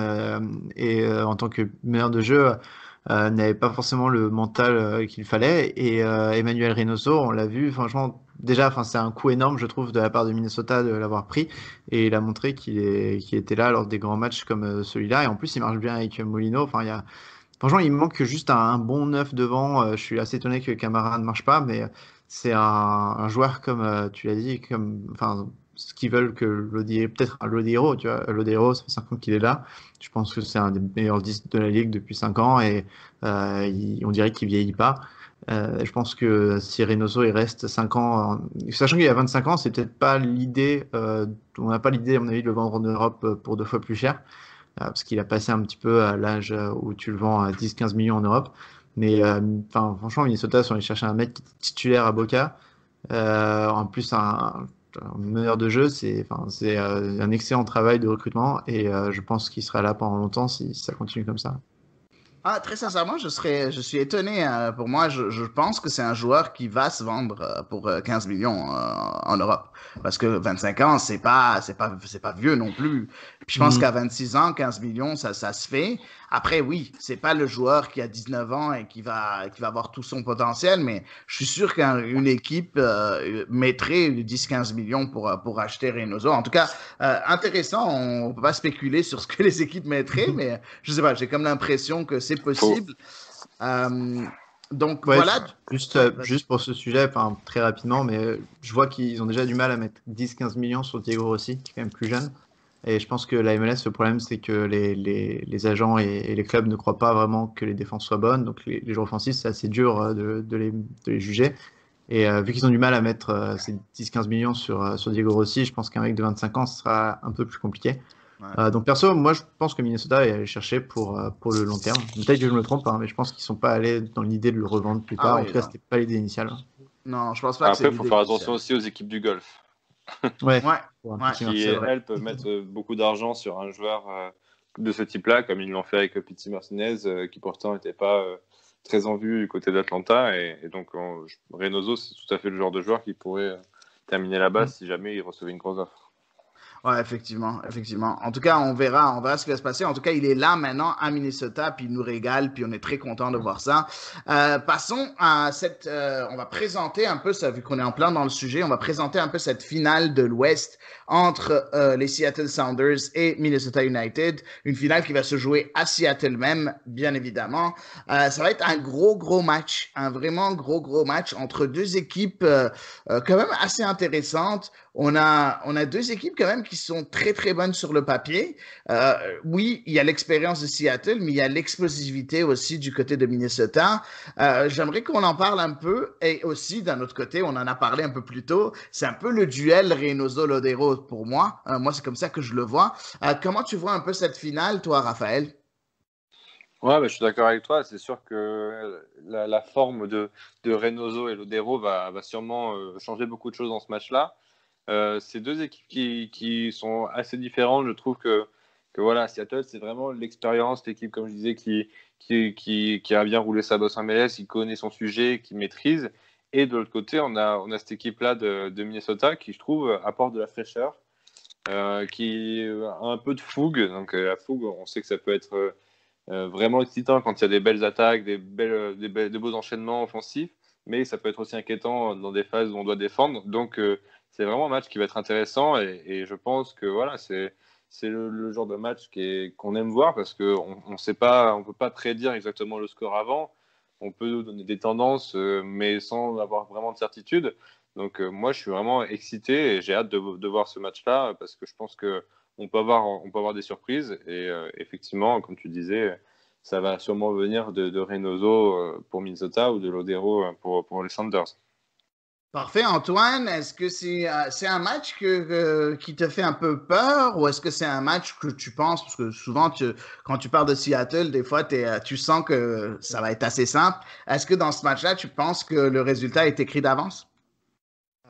et en tant que meneur de jeu, n'avait pas forcément le mental qu'il fallait. Et Emmanuel Reynoso, on l'a vu, franchement, déjà, enfin, c'est un coup énorme, je trouve, de la part de Minnesota de l'avoir pris. Et il a montré qu'il était là lors des grands matchs comme celui-là. Et en plus, il marche bien avec Molino. Enfin, franchement, il manque juste un bon neuf devant. Je suis assez étonné que Camara ne marche pas, mais c'est un joueur comme tu l'as dit, enfin, ce qu'ils veulent que Lodiero, peut-être un Lodiero, tu vois, Lodiero, ça fait 5 ans qu'il est là. Je pense que c'est un des meilleurs 10 de la ligue depuis 5 ans et on dirait qu'il vieillit pas. Je pense que si Reynoso il reste 5 ans, sachant qu'il a 25 ans, c'est peut-être pas l'idée, on n'a pas l'idée à mon avis de le vendre en Europe pour 2 fois plus cher. Parce qu'il a passé un petit peu à l'âge où tu le vends à 10-15 millions en Europe. Mais franchement, Minnesota sont allés chercher un mec qui est titulaire à Boca. En plus, un meneur de jeu, c'est un excellent travail de recrutement et je pense qu'il sera là pendant longtemps si ça continue comme ça. Ah, très sincèrement, je suis étonné. Pour moi, je pense que c'est un joueur qui va se vendre pour 15 millions en Europe. Parce que 25 ans, c'est pas vieux non plus. Puis je pense qu'à 26 ans, 15 millions, ça se fait. Après, oui, c'est pas le joueur qui a 19 ans et qui va avoir tout son potentiel, mais je suis sûr qu'une équipe mettrait 10-15 millions pour acheter Reynoso. En tout cas, intéressant. On peut pas spéculer sur ce que les équipes mettraient, mais je sais pas, j'ai comme l'impression que c'est possible. Donc ouais, voilà. Juste pour ce sujet, très rapidement, mais je vois qu'ils ont déjà du mal à mettre 10-15 millions sur Diego Rossi, qui est quand même plus jeune. Et je pense que la MLS, le problème, c'est que les agents et les clubs ne croient pas vraiment que les défenses soient bonnes. Donc les joueurs offensifs, c'est assez dur de les juger. Et vu qu'ils ont du mal à mettre ces 10-15 millions sur Diego Rossi, je pense qu'un mec de 25 ans, ce sera un peu plus compliqué. Ouais. Donc perso, moi je pense que Minnesota est allé chercher pour le long terme. Peut-être que je me trompe, mais je pense qu'ils sont pas allés dans l'idée de le revendre plus tard. Oui, En tout cas, non. c'était pas l'idée initiale. Non, je pense pas que c'est Après, il faut l'idée faire initiale. attention aussi aux équipes du golf. Ouais, Ouais, Qui, c'est vrai. elles, peuvent mettre beaucoup d'argent sur un joueur de ce type-là, comme ils l'ont fait avec Pity Martinez, qui pourtant n'était pas très en vue du côté d'Atlanta. Et donc, Reynoso, c'est tout à fait le genre de joueur qui pourrait terminer là-bas si jamais il recevait une grosse offre. Ouais, effectivement, effectivement. En tout cas, on verra ce qui va se passer. En tout cas, il est là maintenant à Minnesota, puis il nous régale, puis on est très content de voir ça. Passons à on va présenter un peu ça, vu qu'on est en plein dans le sujet, on va présenter un peu cette finale de l'Ouest entre les Seattle Sounders et Minnesota United. Une finale qui va se jouer à Seattle même, bien évidemment. Ça va être un gros match, un vraiment gros match entre deux équipes quand même assez intéressantes. On a deux équipes quand même qui sont très bonnes sur le papier. Oui, il y a l'expérience de Seattle, mais il y a l'explosivité aussi du côté de Minnesota. J'aimerais qu'on en parle un peu. Et aussi, d'un autre côté, on en a parlé un peu plus tôt, c'est un peu le duel Reynoso-Lodero pour moi. Moi, c'est comme ça que je le vois. Comment tu vois un peu cette finale, toi, Raphaël? Ouais, je suis d'accord avec toi. C'est sûr que la forme de Reynoso et Lodero va sûrement changer beaucoup de choses dans ce match-là. C'est deux équipes qui sont assez différentes. Je trouve que voilà, Seattle, c'est vraiment l'expérience, l'équipe, comme je disais, qui a bien roulé sa bosse en MLS, qui connaît son sujet, qui maîtrise. Et de l'autre côté, on a cette équipe-là de Minnesota qui, je trouve, apporte de la fraîcheur, qui a un peu de fougue. Donc, la fougue, on sait que ça peut être vraiment excitant quand il y a des belles attaques, des beaux enchaînements offensifs, mais ça peut être aussi inquiétant dans des phases où on doit défendre. Donc, c'est vraiment un match qui va être intéressant et je pense que voilà, c'est le genre de match qu'on aime voir parce qu'on on peut pas prédire exactement le score avant. On peut donner des tendances, mais sans avoir vraiment de certitude. Donc moi, je suis vraiment excité et j'ai hâte de voir ce match-là parce que je pense qu'on peut avoir des surprises et effectivement, comme tu disais, ça va sûrement venir de Reynoso pour Minnesota ou de Lodero pour les Sounders. Parfait, Antoine. Est-ce que c'est un match qui te fait un peu peur ou est-ce que c'est un match que tu penses, parce que souvent quand tu parles de Seattle, des fois tu sens que ça va être assez simple. Est-ce que dans ce match-là, tu penses que le résultat est écrit d'avance?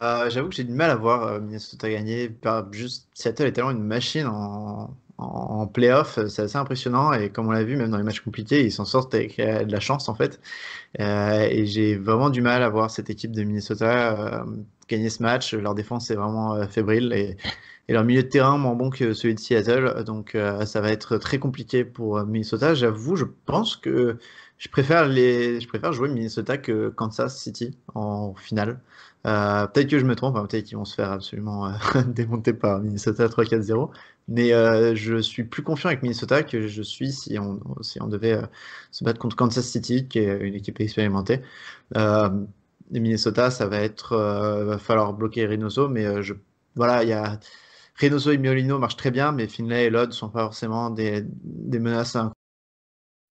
J'avoue que j'ai du mal à voir Minnesota gagner. Juste, Seattle est tellement une machine en playoff, c'est assez impressionnant. Et comme on l'a vu, même dans les matchs compliqués, ils s'en sortent avec de la chance en fait. Et j'ai vraiment du mal à voir cette équipe de Minnesota gagner ce match. Leur défense est vraiment fébrile et leur milieu de terrain moins bon que celui de Seattle. Donc ça va être très compliqué pour Minnesota. J'avoue, je pense que je préfère jouer Minnesota que Kansas City en finale. Peut-être que je me trompe, hein, peut-être qu'ils vont se faire absolument démonter par Minnesota 3-4-0. Mais je suis plus confiant avec Minnesota que je suis si on devait se battre contre Kansas City, qui est une équipe expérimentée. Euh, et Minnesota, ça va être, va falloir bloquer Reynoso, mais voilà, il y a Reynoso et Miolino marchent très bien, mais Finlay et Lod sont pas forcément des menaces.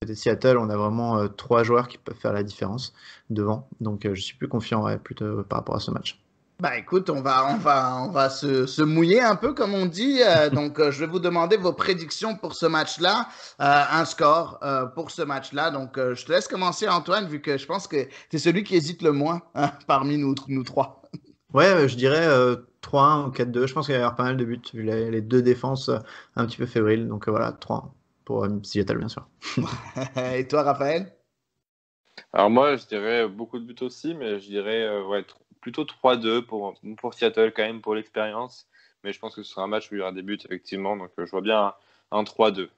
De Seattle, on a vraiment trois joueurs qui peuvent faire la différence devant, donc je suis plus confiant plutôt par rapport à ce match. Bah écoute, on va se mouiller un peu comme on dit. Donc je vais vous demander vos prédictions pour ce match-là, un score pour ce match-là. Donc je te laisse commencer Antoine, vu que je pense que tu es celui qui hésite le moins parmi nous trois. Ouais, je dirais 3-1 ou 4-2. Je pense qu'il va y avoir pas mal de buts, vu les deux défenses un petit peu fébriles. Donc voilà, 3-1 pour Seattle, bien sûr. Et toi, Raphaël? Alors moi, je dirais beaucoup de buts aussi, mais je dirais plutôt 3-2 pour Seattle quand même, pour l'expérience. Mais je pense que ce sera un match où il y aura des buts, effectivement. Donc je vois bien un 3-2.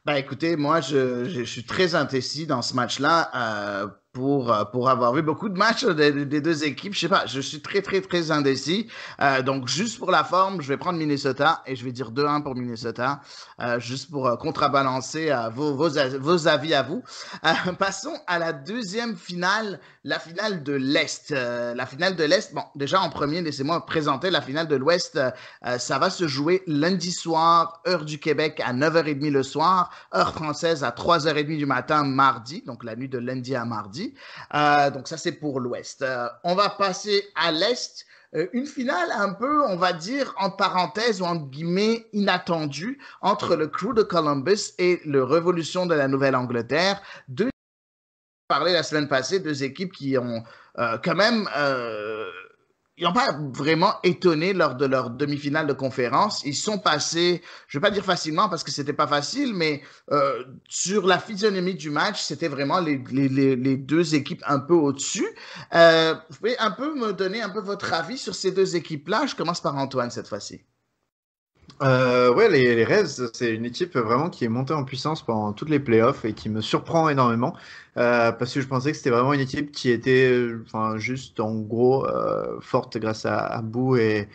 Bah écoutez, moi je suis très indécis dans ce match-là pour avoir vu beaucoup de matchs des deux équipes. Je sais pas, je suis très indécis. Donc juste pour la forme, je vais prendre Minnesota et je vais dire 2-1 pour Minnesota, juste pour contrebalancer vos avis à vous. Passons à la deuxième finale, la finale de l'Est. La finale de l'Est, bon déjà en premier, laissez-moi présenter la finale de l'Ouest. Ça va se jouer lundi soir, heure du Québec à 9h30 le soir, heure française à 3h30 du matin mardi, donc la nuit de lundi à mardi. Donc ça c'est pour l'Ouest. On va passer à l'Est. Une finale un peu, on va dire, en parenthèse ou entre guillemets, inattendue entre le Crew de Columbus et le Révolution de la Nouvelle-Angleterre. Deux parlé la semaine passée, deux équipes qui ont quand même ils n'ont pas vraiment étonné lors de leur demi-finale de conférence. Ils sont passés, je ne vais pas dire facilement parce que c'était pas facile, mais sur la physionomie du match, c'était vraiment les deux équipes un peu au-dessus. Vous pouvez un peu me donner un peu votre avis sur ces deux équipes-là? Je commence par Antoine cette fois-ci. Ouais, les Revs, c'est une équipe vraiment qui est montée en puissance pendant toutes les playoffs et qui me surprend énormément parce que je pensais que c'était vraiment une équipe qui était enfin, juste en gros forte grâce à Boo et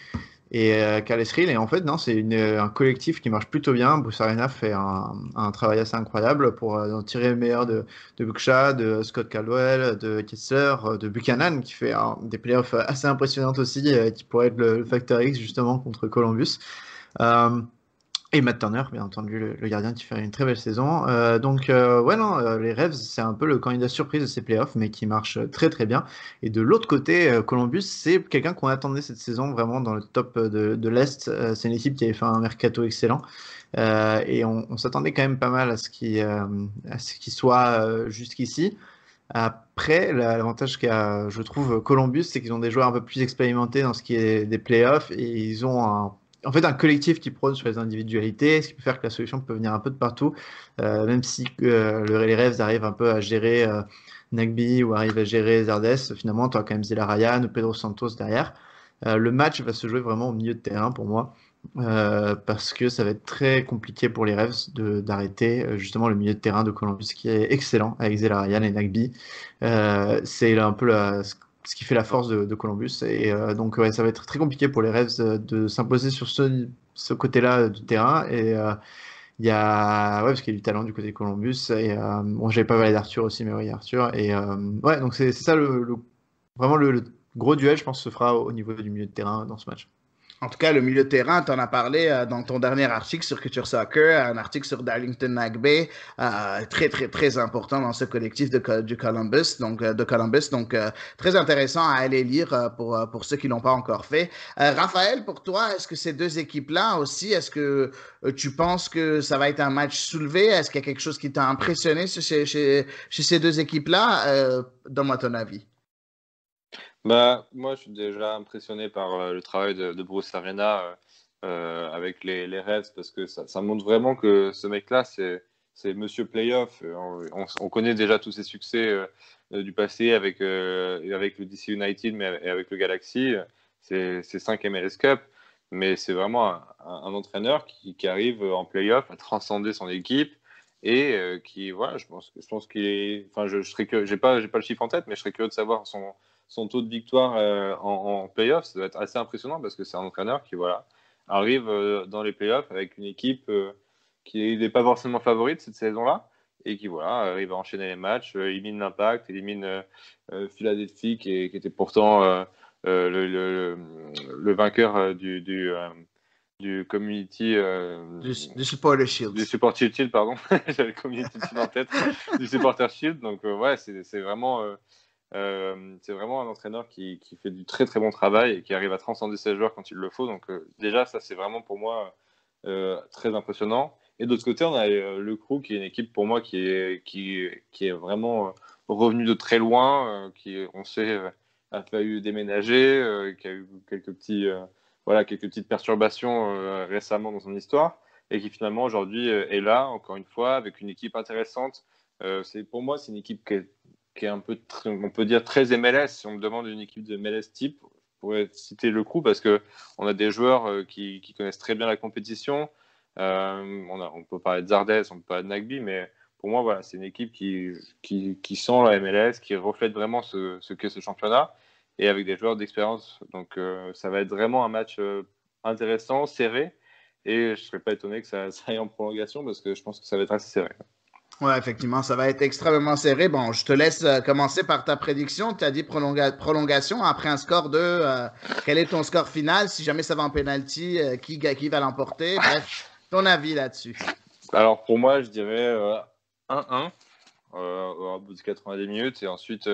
Kalesril. Et en fait, non, c'est un collectif qui marche plutôt bien. Bruce Arena fait un travail assez incroyable pour en tirer le meilleur de Buckshot, de Scott Caldwell, de Kessler, de Buchanan qui fait des playoffs assez impressionnantes aussi, qui pourrait être le facteur X justement contre Columbus. Euh, et Matt Turner, bien entendu, le gardien qui fait une très belle saison. Ouais, non, les Revs, c'est un peu le candidat surprise de ces playoffs, mais qui marche très bien. Et de l'autre côté, Columbus, c'est quelqu'un qu'on attendait cette saison vraiment dans le top de l'Est. C'est une équipe qui avait fait un mercato excellent. Et on s'attendait quand même pas mal à ce qu'il soit jusqu'ici. Après, l'avantage qu'a, je trouve, Columbus, c'est qu'ils ont des joueurs un peu plus expérimentés dans ce qui est des playoffs et ils ont en fait un collectif qui prône sur les individualités, ce qui peut faire que la solution peut venir un peu de partout, même si les Revs arrivent un peu à gérer Nagby ou arrivent à gérer Zardes, finalement, tu as quand même Zela Ryan ou Pedro Santos derrière. Le match va se jouer vraiment au milieu de terrain pour moi. Parce que ça va être très compliqué pour les Revs d'arrêter justement le milieu de terrain de Columbus qui est excellent avec Zela Ryan et Nagby. C'est un peu ce qui fait la force de Columbus. Et donc, ouais, ça va être très compliqué pour les Revs de s'imposer sur ce côté-là du terrain. Et il y a, ouais, parce qu'il y a du talent du côté de Columbus. Et bon, j'avais pas parlé d'Arthur aussi, mais oui, il y a Arthur. Et ouais, donc c'est ça vraiment le gros duel, je pense, se fera au niveau du milieu de terrain dans ce match. En tout cas, le milieu de terrain, tu en as parlé dans ton dernier article sur Culture Soccer, un article sur Darlington Nagbe, très important dans ce collectif du Columbus, de Columbus. Donc, très intéressant à aller lire pour ceux qui l'ont pas encore fait. Raphaël, pour toi, est-ce que ces deux équipes-là aussi, est-ce que tu penses que ça va être un match soulevé? Est-ce qu'il y a quelque chose qui t'a impressionné chez ces deux équipes-là? Donne-moi ton avis. Bah, moi, je suis déjà impressionné par le travail de Bruce Arena avec les Reds parce que ça montre vraiment que ce mec-là, c'est Monsieur Playoff. On connaît déjà tous ses succès du passé avec le DC United, mais avec le Galaxy. C'est 5 MLS Cup. Mais c'est vraiment un entraîneur qui arrive en playoff à transcender son équipe et qui, voilà, je pense qu'il est. Enfin, je serais que, j'ai pas le chiffre en tête, mais je serais curieux de savoir son taux de victoire en playoff. Ça doit être assez impressionnant parce que c'est un entraîneur qui, voilà, arrive dans les playoffs avec une équipe qui n'est pas forcément favorite cette saison-là et qui, voilà, arrive à enchaîner les matchs, élimine l'Impact, élimine Philadelphie qui était pourtant le vainqueur du Community du Supporter Shield. Du Supporter Shield, pardon. J'avais le Community Shield en tête. Du Supporter Shield. Donc, ouais, c'est vraiment un entraîneur qui fait du très très bon travail et qui arrive à transcender ses joueurs quand il le faut. Donc, déjà, ça, c'est vraiment pour moi très impressionnant. Et d'autre côté, on a le Crew qui est une équipe pour moi qui est vraiment revenue de très loin, qui, on sait, a fallu déménager, qui a eu quelques petites perturbations récemment dans son histoire et qui finalement aujourd'hui est là encore une fois avec une équipe intéressante. Pour moi, c'est une équipe qui est un peu, on peut dire, très MLS. Si on me demande une équipe de MLS type, je pourrais citer le Crew parce qu'on a des joueurs qui connaissent très bien la compétition. On peut parler de Zardes, on peut parler de Nagby, mais pour moi, voilà, c'est une équipe qui sent la MLS, qui reflète vraiment ce qu'est ce championnat, et avec des joueurs d'expérience. Donc, ça va être vraiment un match intéressant, serré, et je ne serais pas étonné que ça aille en prolongation, parce que je pense que ça va être assez serré. Ouais, effectivement, ça va être extrêmement serré. Bon, je te laisse commencer par ta prédiction. Tu as dit prolongation après un score de... quel est ton score final? Si jamais ça va en penalty, qui va l'emporter? Bref, ton avis là-dessus. Alors, pour moi, je dirais 1-1 au bout de 90 minutes, et ensuite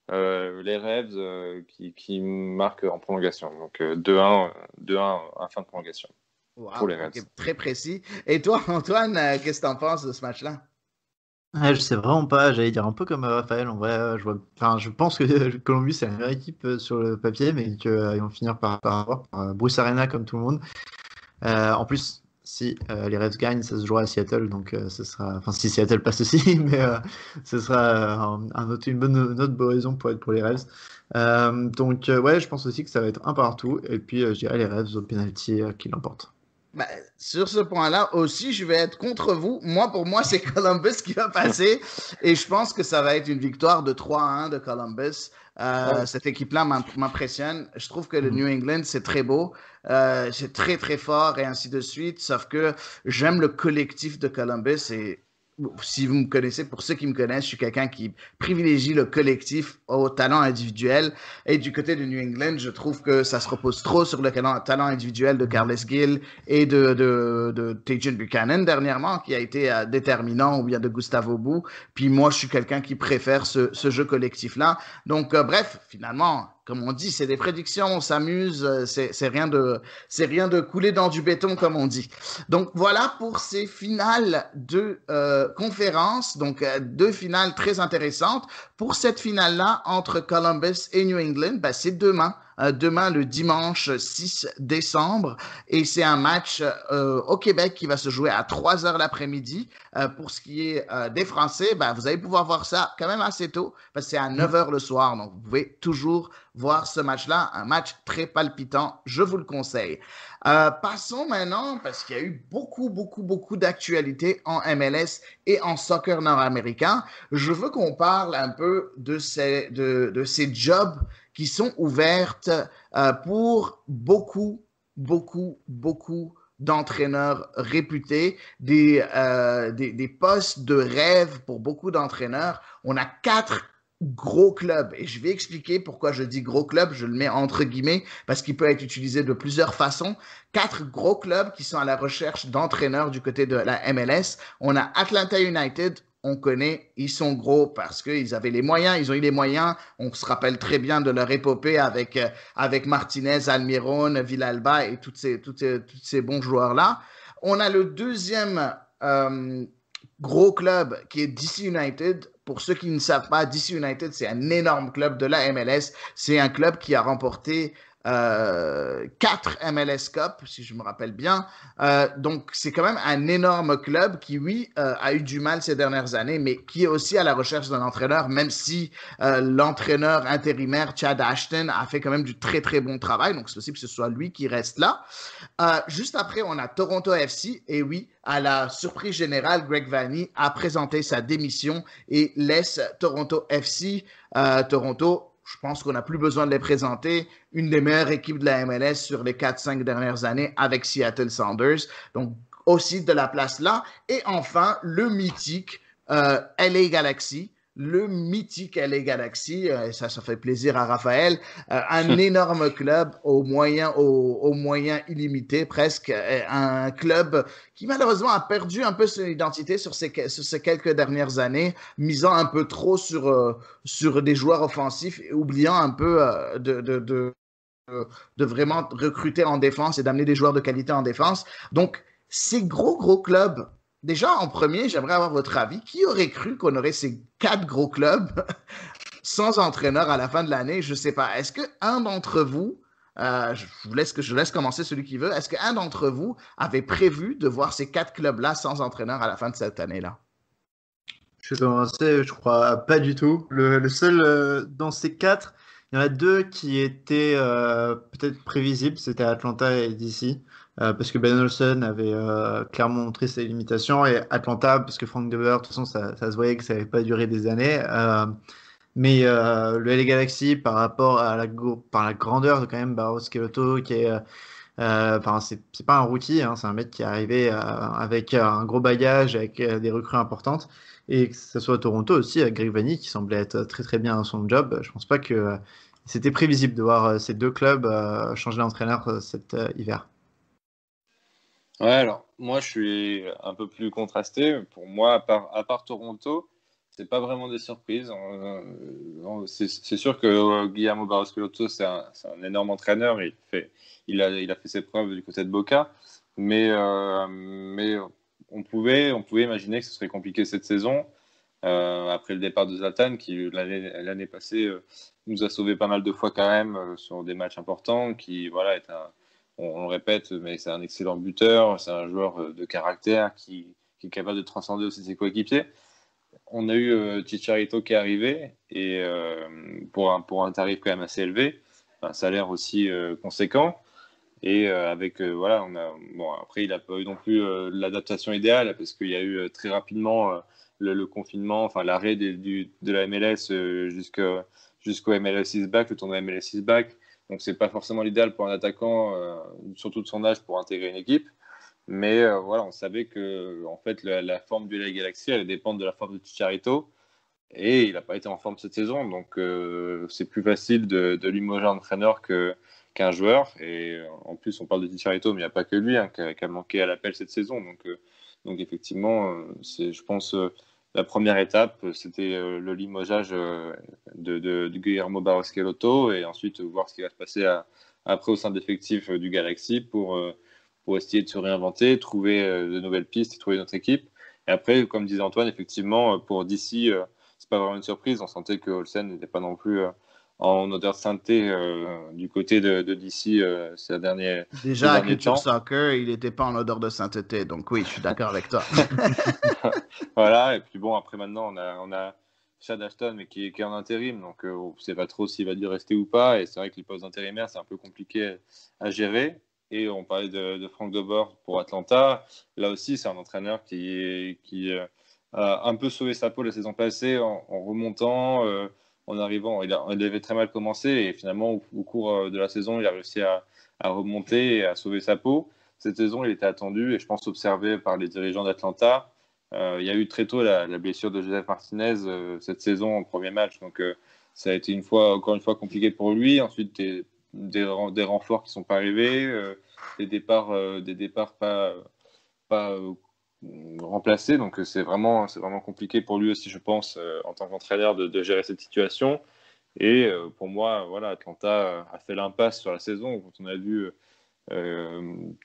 les Revs qui marquent en prolongation. Donc 2-1 à fin de prolongation. Wow, pour les Revs. Okay, très précis. Et toi, Antoine, qu'est-ce que tu en penses de ce match-là? Je sais vraiment pas, j'allais dire un peu comme Raphaël, en vrai, je pense que Columbus est la meilleure équipe sur le papier, mais qu'ils vont finir par avoir Bruce Arena comme tout le monde. En plus, si les Revs gagnent, ça se jouera à Seattle, donc ce sera, enfin si Seattle passe aussi, mais ce sera une bonne raison pour être pour les Revs. Donc ouais, je pense aussi que ça va être un partout, et puis je dirais les Revs au penalty qui l'emportent. Ben, sur ce point-là aussi, je vais être contre vous. Pour moi, c'est Columbus qui va passer. Et je pense que ça va être une victoire de 3-1 de Columbus. Cette équipe-là m'impressionne. Je trouve que le New England, c'est très beau. C'est très, très fort et ainsi de suite. Sauf que j'aime le collectif de Columbus et si vous me connaissez, pour ceux qui me connaissent, je suis quelqu'un qui privilégie le collectif au talent individuel. Et du côté de New England, je trouve que ça se repose trop sur le talent individuel de Carles Gil et de Tajon Buchanan dernièrement, qui a été déterminant, ou bien de Gustavo Bou. Puis moi, je suis quelqu'un qui préfère ce jeu collectif-là. Donc, bref, finalement, comme on dit, c'est des prédictions, on s'amuse, c'est rien de couler dans du béton, comme on dit. Donc voilà pour ces finales de conférence, donc deux finales très intéressantes. Pour cette finale-là, entre Columbus et New England, ben, c'est demain. Demain, le dimanche 6 décembre. Et c'est un match au Québec qui va se jouer à 3 heures l'après-midi. Pour ce qui est des Français, ben, vous allez pouvoir voir ça quand même assez tôt, parce que c'est à 9 heures le soir. Donc, vous pouvez toujours voir ce match-là. Un match très palpitant. Je vous le conseille. Passons maintenant, parce qu'il y a eu beaucoup d'actualités en MLS et en soccer nord-américain. Je veux qu'on parle un peu de ces jobs qui sont ouvertes pour beaucoup d'entraîneurs réputés, des postes de rêve pour beaucoup d'entraîneurs. On a 4 gros clubs, et je vais expliquer pourquoi je dis gros club, je le mets entre guillemets, parce qu'il peut être utilisé de plusieurs façons. 4 gros clubs qui sont à la recherche d'entraîneurs du côté de la MLS. On a Atlanta United. On connaît, ils sont gros parce qu'ils avaient les moyens, ils ont eu les moyens. On se rappelle très bien de leur épopée avec Martinez, Almiron, Villalba et tous ces bons joueurs-là. On a le deuxième gros club qui est DC United. Pour ceux qui ne savent pas, DC United, c'est un énorme club de la MLS. C'est un club qui a remporté 4 MLS Cup, si je me rappelle bien. Donc, c'est quand même un énorme club qui, oui, a eu du mal ces dernières années, mais qui est aussi à la recherche d'un entraîneur, même si l'entraîneur intérimaire, Chad Ashton, a fait quand même du très, très bon travail. Donc, c'est possible que ce soit lui qui reste là. Juste après, on a Toronto FC. Et oui, à la surprise générale, Greg Vanney a présenté sa démission et laisse Toronto FC. Toronto, je pense qu'on n'a plus besoin de les présenter. Une des meilleures équipes de la MLS sur les 4-5 dernières années avec Seattle Sounders. Donc, aussi de la place là. Et enfin, le mythique LA Galaxy. Le mythique LA Galaxy, ça fait plaisir à Raphaël, un énorme club aux moyens illimités presque, un club qui malheureusement a perdu un peu son identité sur ces quelques dernières années, misant un peu trop sur des joueurs offensifs et oubliant un peu de vraiment recruter en défense et d'amener des joueurs de qualité en défense. Donc, ces gros clubs, déjà, en premier, j'aimerais avoir votre avis. Qui aurait cru qu'on aurait ces 4 gros clubs sans entraîneur à la fin de l'année? Je ne sais pas. Est-ce qu'un d'entre vous, je laisse commencer celui qui veut, est-ce qu'un d'entre vous avait prévu de voir ces 4 clubs-là sans entraîneur à la fin de cette année-là? Je vais commencer, je crois pas du tout. Le seul dans ces 4, il y en a 2 qui étaient peut-être prévisibles, c'était Atlanta et DC. Parce que Ben Olsen avait clairement montré ses limitations, et Atlanta, parce que Frank De Boer, de toute façon, ça se voyait que ça n'avait pas duré des années. Mais le LA Galaxy, par rapport à la grandeur de quand même Barros Schelotto, qui est, c'est pas un rookie, hein, c'est un mec qui est arrivé avec un gros bagage, avec des recrues importantes, et que ce soit à Toronto aussi, avec Greg Vanney, qui semblait être très très bien à son job. Je pense pas que c'était prévisible de voir ces 2 clubs changer d'entraîneur cet hiver. Ouais, alors moi je suis un peu plus contrasté. Pour moi, à part Toronto, c'est pas vraiment des surprises. C'est sûr que Guillermo Barros Schelotto, c'est un énorme entraîneur. Il a fait ses preuves du côté de Boca, mais on pouvait imaginer que ce serait compliqué cette saison. Après le départ de Zlatan, qui l'année passée nous a sauvé pas mal de fois quand même sur des matchs importants, qui voilà on le répète, mais c'est un excellent buteur, c'est un joueur de caractère qui est capable de transcender aussi ses coéquipiers. On a eu Chicharito qui est arrivé, et pour un tarif quand même assez élevé, un salaire aussi conséquent. Et voilà, après il n'a pas eu non plus l'adaptation idéale, parce qu'il y a eu très rapidement le confinement, enfin l'arrêt de la MLS jusqu'au MLS is back, le tournoi MLS is back. Donc c'est pas forcément l'idéal pour un attaquant, surtout de son âge, pour intégrer une équipe. Mais voilà, on savait que en fait la forme du LA Galaxy allait dépendre de la forme de Chicharito, et il n'a pas été en forme cette saison. Donc c'est plus facile de limoger un entraîneur qu'un joueur. Et en plus, on parle de Chicharito, mais il n'y a pas que lui qui a manqué à l'appel cette saison. Donc effectivement, c'est, je pense, la première étape, c'était le limogeage de Guillermo Barros Schelotto, et ensuite voir ce qui va se passer après au sein de l'effectif du Galaxy pour essayer de se réinventer, trouver de nouvelles pistes, trouver notre équipe. Et après, comme disait Antoine, effectivement, pour DC, c'est pas vraiment une surprise. On sentait que Olsen n'était pas non plus en odeur de sainteté du côté de DC ces derniers Déjà, à derniers Culture temps. Soccer, il n'était pas en odeur de sainteté. Donc oui, je suis d'accord avec toi. Voilà, et puis bon, après maintenant, on a Chad Ashton, mais qui est en intérim, donc on ne sait pas trop s'il va dû rester ou pas. Et c'est vrai que les postes intérimaires, c'est un peu compliqué à gérer. Et on parlait de Frank De Boer pour Atlanta. Là aussi, c'est un entraîneur qui a un peu sauvé sa peau la saison passée en remontant, en arrivant. Il avait très mal commencé, et finalement, au cours de la saison, il a réussi à remonter et à sauver sa peau. Cette saison, il était attendu, et je pense observé par les dirigeants d'Atlanta. Il y a eu très tôt la blessure de Joseph Martinez cette saison en premier match. Donc, ça a été encore une fois compliqué pour lui. Ensuite, des renforts qui ne sont pas arrivés, des départs pas remplacés. Donc, c'est vraiment compliqué pour lui aussi, je pense, en tant qu'entraîneur, de gérer cette situation. Et pour moi, voilà, Atlanta a fait l'impasse sur la saison. Quand on a vu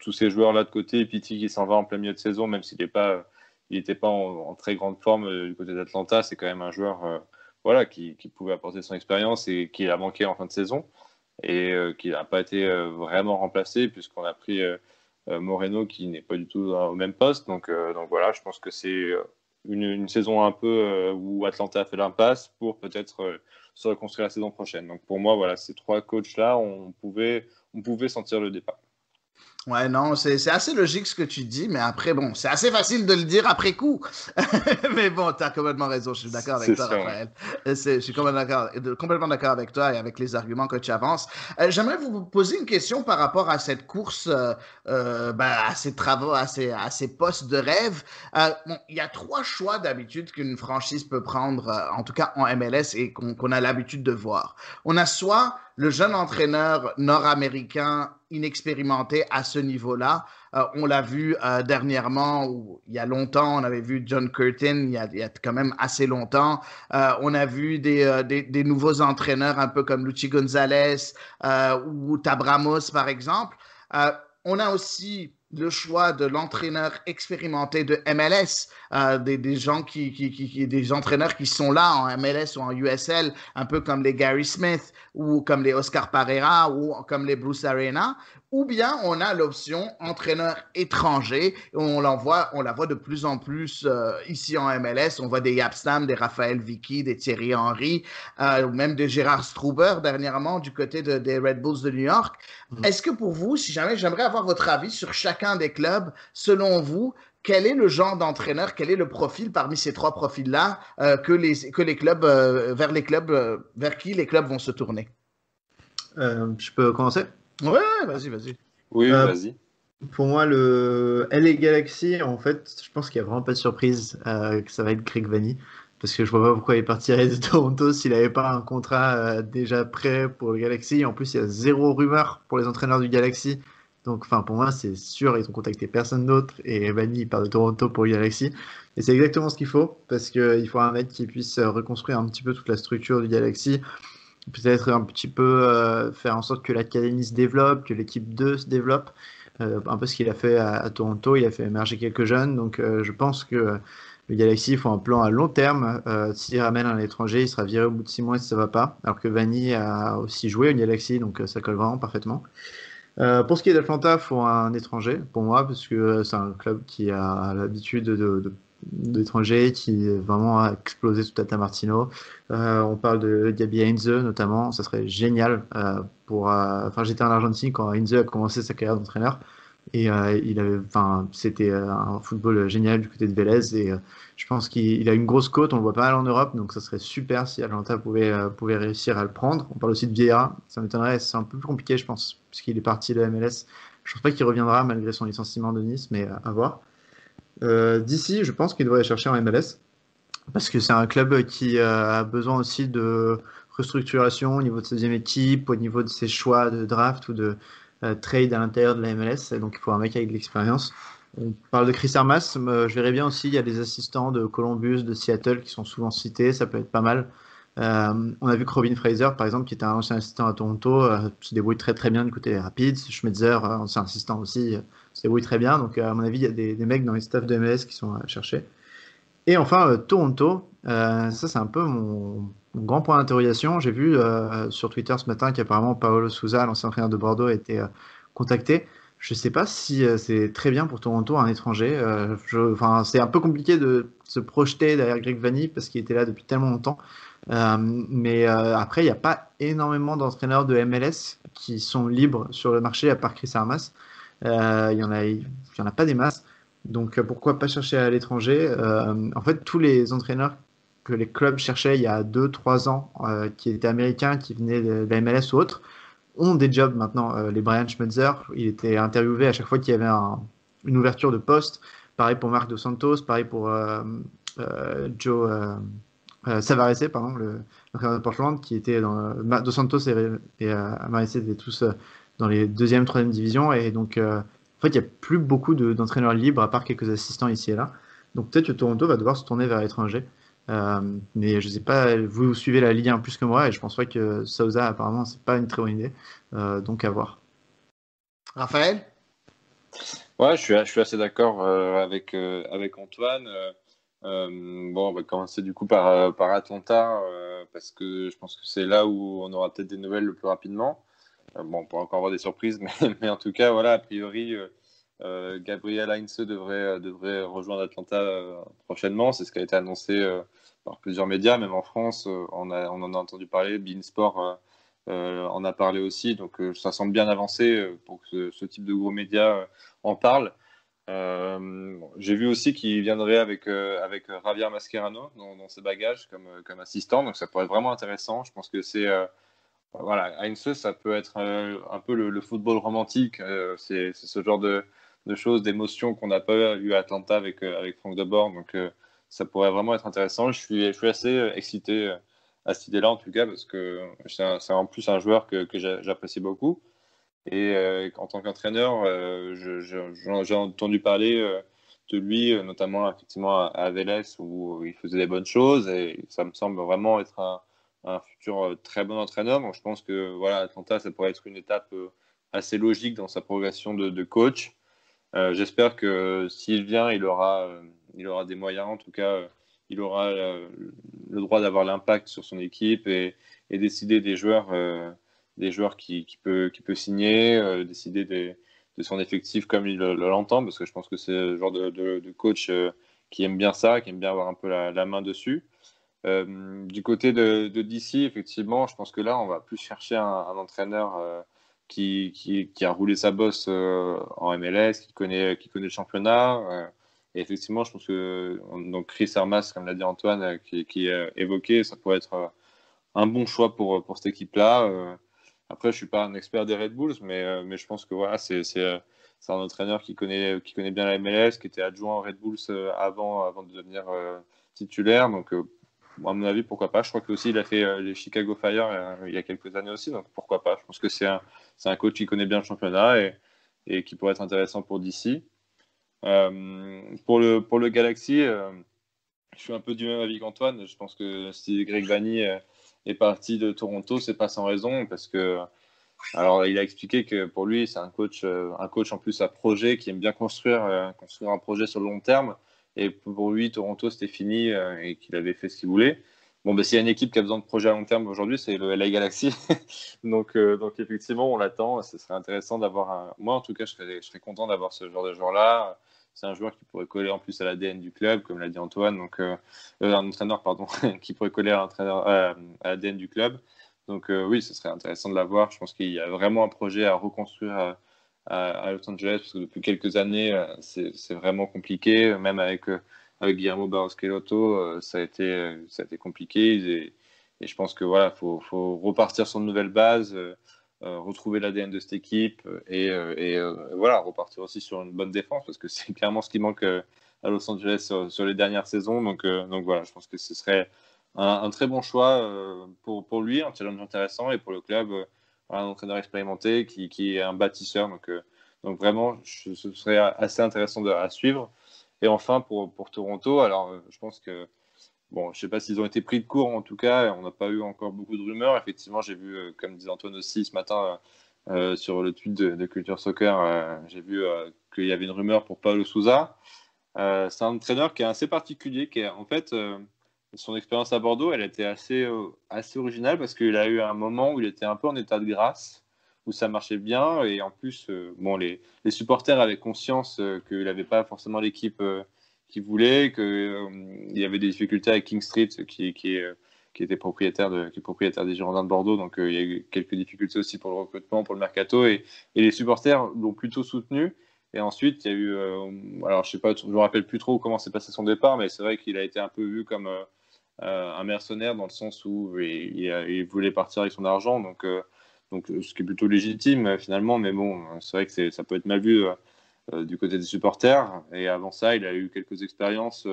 tous ces joueurs-là de côté, Pitti qui s'en va en plein milieu de saison, même s'il n'était pas en très grande forme du côté d'Atlanta, c'est quand même un joueur voilà, qui pouvait apporter son expérience et qui a manqué en fin de saison. et qui n'a pas été vraiment remplacé puisqu'on a pris Moreno qui n'est pas du tout au même poste. Donc voilà, je pense que c'est une saison un peu où Atlanta a fait l'impasse pour peut-être se reconstruire la saison prochaine. Donc pour moi, voilà, ces 3 coachs-là, on pouvait sentir le départ. Ouais, non, c'est assez logique ce que tu dis, mais après, bon, c'est assez facile de le dire après coup. Mais bon, tu as complètement raison, je suis d'accord avec C'est toi, sûr. Raphaël. Je suis complètement d'accord avec toi et avec les arguments que tu avances. J'aimerais vous poser une question par rapport à cette course, à ces travaux, à ces postes de rêve. Bon, il y a 3 choix d'habitude qu'une franchise peut prendre, en tout cas en MLS, et qu'on a l'habitude de voir. On a soit le jeune entraîneur nord-américain inexpérimenté à ce niveau-là. On l'a vu dernièrement, ou il y a longtemps, on avait vu John Curtin, il y a quand même assez longtemps. On a vu des nouveaux entraîneurs un peu comme Luchi Gonzalez ou Tabramos, par exemple. On a aussi le choix de l'entraîneur expérimenté de MLS, des gens des entraîneurs qui sont là en MLS ou en USL, un peu comme les Gary Smith ou comme les Oscar Pereira ou comme les Bruce Arena, ou bien on a l'option entraîneur étranger. On la voit de plus en plus ici en MLS. On voit des Yapstam, des Raphaël Vicky, des Thierry Henry, ou même des Gérard Struber dernièrement du côté des Red Bulls de New York. Est-ce que pour vous, si jamais j'aimerais avoir votre avis sur chacun des clubs, selon vous, quel est le genre d'entraîneur, quel est le profil parmi ces 3 profils-là que les clubs, vers qui les clubs vont se tourner? Je peux commencer? Ouais, vas-y. Oui, Euh, vas-y. Pour moi, le LA Galaxy, en fait, je pense qu'il n'y a vraiment pas de surprise que ça va être Greg Vanney. Parce que je vois pas pourquoi il partirait de Toronto s'il n'avait pas un contrat déjà prêt pour le Galaxy. En plus, il y a 0 rumeur pour les entraîneurs du Galaxy. Donc, enfin, pour moi, c'est sûr, ils ont contacté personne d'autre. Et Vanney, il part de Toronto pour le Galaxy. Et c'est exactement ce qu'il faut. Parce qu'il faut un mec qui puisse reconstruire un petit peu toute la structure du Galaxy. Peut-être un petit peu faire en sorte que l'académie se développe, que l'équipe 2 se développe. Un peu ce qu'il a fait à Toronto, il a fait émerger quelques jeunes. Donc je pense que le Galaxy, il faut un plan à long terme. S'il ramène un étranger, il sera viré au bout de 6 mois si ça va pas. Alors que Vanney a aussi joué au Galaxy, donc ça colle vraiment parfaitement. Pour ce qui est d'Atlanta, il faut un étranger, pour moi, parce que c'est un club qui a l'habitude d'étrangers, qui vraiment a explosé sous Tata Martino. On parle de Gabi Heinze notamment, ça serait génial Enfin, j'étais en Argentine quand Heinze a commencé sa carrière d'entraîneur. Et c'était un football génial du côté de Vélez. Et je pense qu'il a une grosse côte, on le voit pas mal en Europe, donc ça serait super si Atlanta pouvait réussir à le prendre. On parle aussi de Vieira, ça m'étonnerait, c'est un peu plus compliqué, je pense, puisqu'il est parti de la MLS. Je pense pas qu'il reviendra malgré son licenciement de Nice, mais à voir. D'ici, je pense qu'il devrait chercher en MLS, parce que c'est un club qui a besoin aussi de restructuration au niveau de sa deuxième équipe, au niveau de ses choix de draft ou de trade à l'intérieur de la MLS, et donc il faut un mec avec de l'expérience. On parle de Chris Armas, je verrais bien aussi, il y a des assistants de Columbus, de Seattle qui sont souvent cités, ça peut être pas mal. On a vu que Robin Fraser, par exemple, qui était un ancien assistant à Toronto, se débrouille très très bien du côté des Rapids. Schmetzer, ancien assistant aussi, se débrouille très bien. Donc à mon avis, il y a des mecs dans les staffs de MLS qui sont à chercher. Et enfin, Toronto, ça c'est un peu mon grand point d'interrogation. J'ai vu sur Twitter ce matin qu'apparemment Paolo Sousa, l'ancien entraîneur de Bordeaux, a été contacté. Je ne sais pas si c'est très bien pour Toronto, un étranger. C'est un peu compliqué de se projeter derrière Greg Vanney parce qu'il était là depuis tellement longtemps. Mais après, il n'y a pas énormément d'entraîneurs de MLS qui sont libres sur le marché à part Chris Armas. Il y en a pas des masses. Donc pourquoi pas chercher à l'étranger? En fait, tous les entraîneurs que les clubs cherchaient il y a 2-3 ans, qui étaient américains, qui venaient de la MLS ou autres, ont des jobs maintenant. Les Brian Schmetzer, il était interviewé à chaque fois qu'il y avait une ouverture de poste. Pareil pour Marc Dos Santos, pareil pour Joe Savarese, pardon, l'entraîneur de Portland, qui était dans Dos Santos et Savarese étaient tous dans les deuxième, troisième divisions, et donc en fait, il n'y a plus beaucoup d'entraîneurs libres, à part quelques assistants ici et là. Donc peut-être que Toronto va devoir se tourner vers l'étranger. Mais je ne sais pas, vous suivez la Ligue 1 plus que moi, et je pense pas que Sousa, apparemment, c'est pas une très bonne idée. Donc à voir. Raphaël? Ouais, je suis assez d'accord avec Antoine. On va commencer du coup par Atlanta, parce que je pense que c'est là où on aura peut-être des nouvelles le plus rapidement. Bon, on peut encore avoir des surprises, mais en tout cas, voilà, a priori, Gabriel Heinze devrait rejoindre Atlanta prochainement. C'est ce qui a été annoncé par plusieurs médias, même en France. On en a entendu parler. Beansport en a parlé aussi. Donc, ça semble bien avancé pour que ce type de gros médias en parle. J'ai vu aussi qu'il viendrait avec Javier Mascherano dans ses bagages comme assistant. Donc, ça pourrait être vraiment intéressant. Je pense que c'est. Voilà, Heinze, ça peut être un peu le football romantique. C'est ce genre de choses, d'émotions qu'on n'a pas eu à Atlanta avec Frank de Boer. Donc, ça pourrait vraiment être intéressant. Je suis assez excité à cette idée-là, en tout cas, parce que c'est en plus un joueur que j'apprécie beaucoup. Et en tant qu'entraîneur, j'ai entendu parler de lui, notamment effectivement à Vélez, où il faisait des bonnes choses. Et ça me semble vraiment être un futur très bon entraîneur. Donc je pense que voilà, Atlanta, ça pourrait être une étape assez logique dans sa progression de coach. J'espère que s'il vient, il aura des moyens. En tout cas, il aura le droit d'avoir l'impact sur son équipe et décider des joueurs qui peut signer, décider de son effectif comme il l'entend, parce que je pense que c'est le genre de coach qui aime bien ça, qui aime bien avoir un peu la main dessus. Du côté de DC, effectivement, je pense que là, on va plus chercher un entraîneur qui a roulé sa bosse en MLS, qui connaît le championnat. Et effectivement, je pense que donc Chris Hermas, comme l'a dit Antoine, qui est évoqué, ça pourrait être un bon choix pour cette équipe-là. Après, je suis pas un expert des Red Bulls, mais je pense que voilà, c'est un entraîneur qui connaît bien la MLS, qui était adjoint aux Red Bulls avant de devenir titulaire. Donc, à mon avis, pourquoi pas. Je crois que aussi il a fait les Chicago Fire il y a quelques années aussi, donc pourquoi pas. Je pense que c'est un coach qui connaît bien le championnat et qui pourrait être intéressant pour DC. Pour le Galaxy, je suis un peu du même avis qu'Antoine. Je pense que si Greg Vanney est parti de Toronto, c'est pas sans raison, parce que alors il a expliqué que pour lui c'est un coach en plus à projet qui aime bien construire un projet sur le long terme. Et pour lui, Toronto c'était fini et qu'il avait fait ce qu'il voulait. Bon, ben, s'il y a une équipe qui a besoin de projets à long terme aujourd'hui, c'est le LA Galaxy. Donc effectivement, on l'attend. Ce serait intéressant d'avoir moi en tout cas, je serais content d'avoir ce genre de joueur-là. C'est un joueur qui pourrait coller en plus à l'ADN du club, comme l'a dit Antoine. Donc, un entraîneur, pardon, qui pourrait coller à l'ADN du club. Donc, oui, ce serait intéressant de l'avoir. Je pense qu'il y a vraiment un projet à reconstruire à Los Angeles, parce que depuis quelques années, c'est vraiment compliqué. Même avec Guillermo Barros Schelotto, ça a été compliqué. Et je pense que voilà, faut repartir sur de nouvelles bases. Retrouver l'ADN de cette équipe et voilà, repartir aussi sur une bonne défense, parce que c'est clairement ce qui manque à Los Angeles sur les dernières saisons. Donc voilà, je pense que ce serait un très bon choix pour lui, un challenge intéressant, et pour le club, un entraîneur expérimenté qui est un bâtisseur. Donc vraiment, ce serait assez intéressant à suivre. Et enfin, pour Toronto, alors je pense que bon, je ne sais pas s'ils ont été pris de court, en tout cas, on n'a pas eu encore beaucoup de rumeurs. Effectivement, j'ai vu, comme disait Antoine aussi ce matin, sur le tweet de Culture Soccer, j'ai vu qu'il y avait une rumeur pour Paulo Sousa. C'est un entraîneur qui est assez particulier, qui est en fait, son expérience à Bordeaux, elle était assez originale, parce qu'il a eu un moment où il était un peu en état de grâce, où ça marchait bien, et en plus, bon, les supporters avaient conscience qu'il n'avait pas forcément l'équipe qui voulait, qu'il y avait des difficultés avec King Street, qui était propriétaire des Girondins de Bordeaux. Donc il y a eu quelques difficultés aussi pour le recrutement, pour le mercato, et les supporters l'ont plutôt soutenu. Et ensuite, il y a eu, alors je sais pas, je me rappelle plus trop comment s'est passé son départ, mais c'est vrai qu'il a été un peu vu comme un mercenaire, dans le sens où il voulait partir avec son argent, donc ce qui est plutôt légitime finalement, mais bon, c'est vrai que ça peut être mal vu du côté des supporters. Et avant ça, il a eu quelques expériences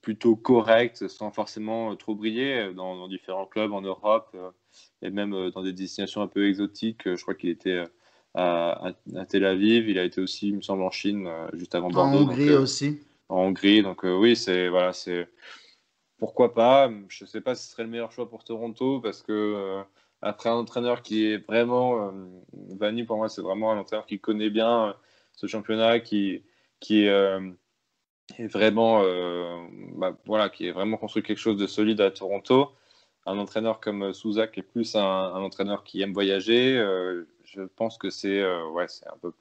plutôt correctes, sans forcément trop briller, dans différents clubs en Europe, et même dans des destinations un peu exotiques. Je crois qu'il était à Tel Aviv, il a été aussi, il me semble, en Chine, juste avant En Bordeaux. Hongrie aussi. En Hongrie, donc oui, voilà, c'est pourquoi pas. Je ne sais pas si ce serait le meilleur choix pour Toronto, parce que après un entraîneur qui est vraiment Vanney, pour moi, c'est vraiment un entraîneur qui connaît bien ce championnat, qui est vraiment voilà, qui est vraiment construit quelque chose de solide à Toronto. un entraîneur comme Souza, qui est plus un entraîneur qui aime voyager, je pense que c'est un peu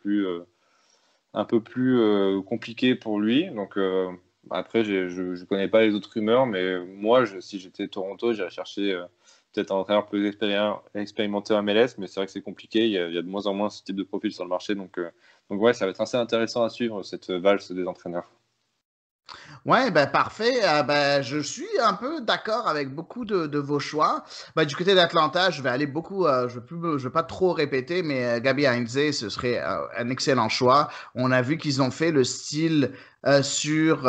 plus compliqué pour lui. Donc après, je connais pas les autres rumeurs, mais moi, si j'étais Toronto, j'irais chercher peut-être un entraîneur plus expérimenté en MLS, mais c'est vrai que c'est compliqué. Il y a de moins en moins ce type de profil sur le marché, donc ouais, ça va être assez intéressant à suivre cette valse des entraîneurs. Ouais, ben parfait. Ben, je suis un peu d'accord avec beaucoup de vos choix. Ben, du côté d'Atlanta, je vais aller beaucoup, je vais pas trop répéter, mais Gabi Heinze, ce serait un excellent choix. On a vu qu'ils ont fait le style sur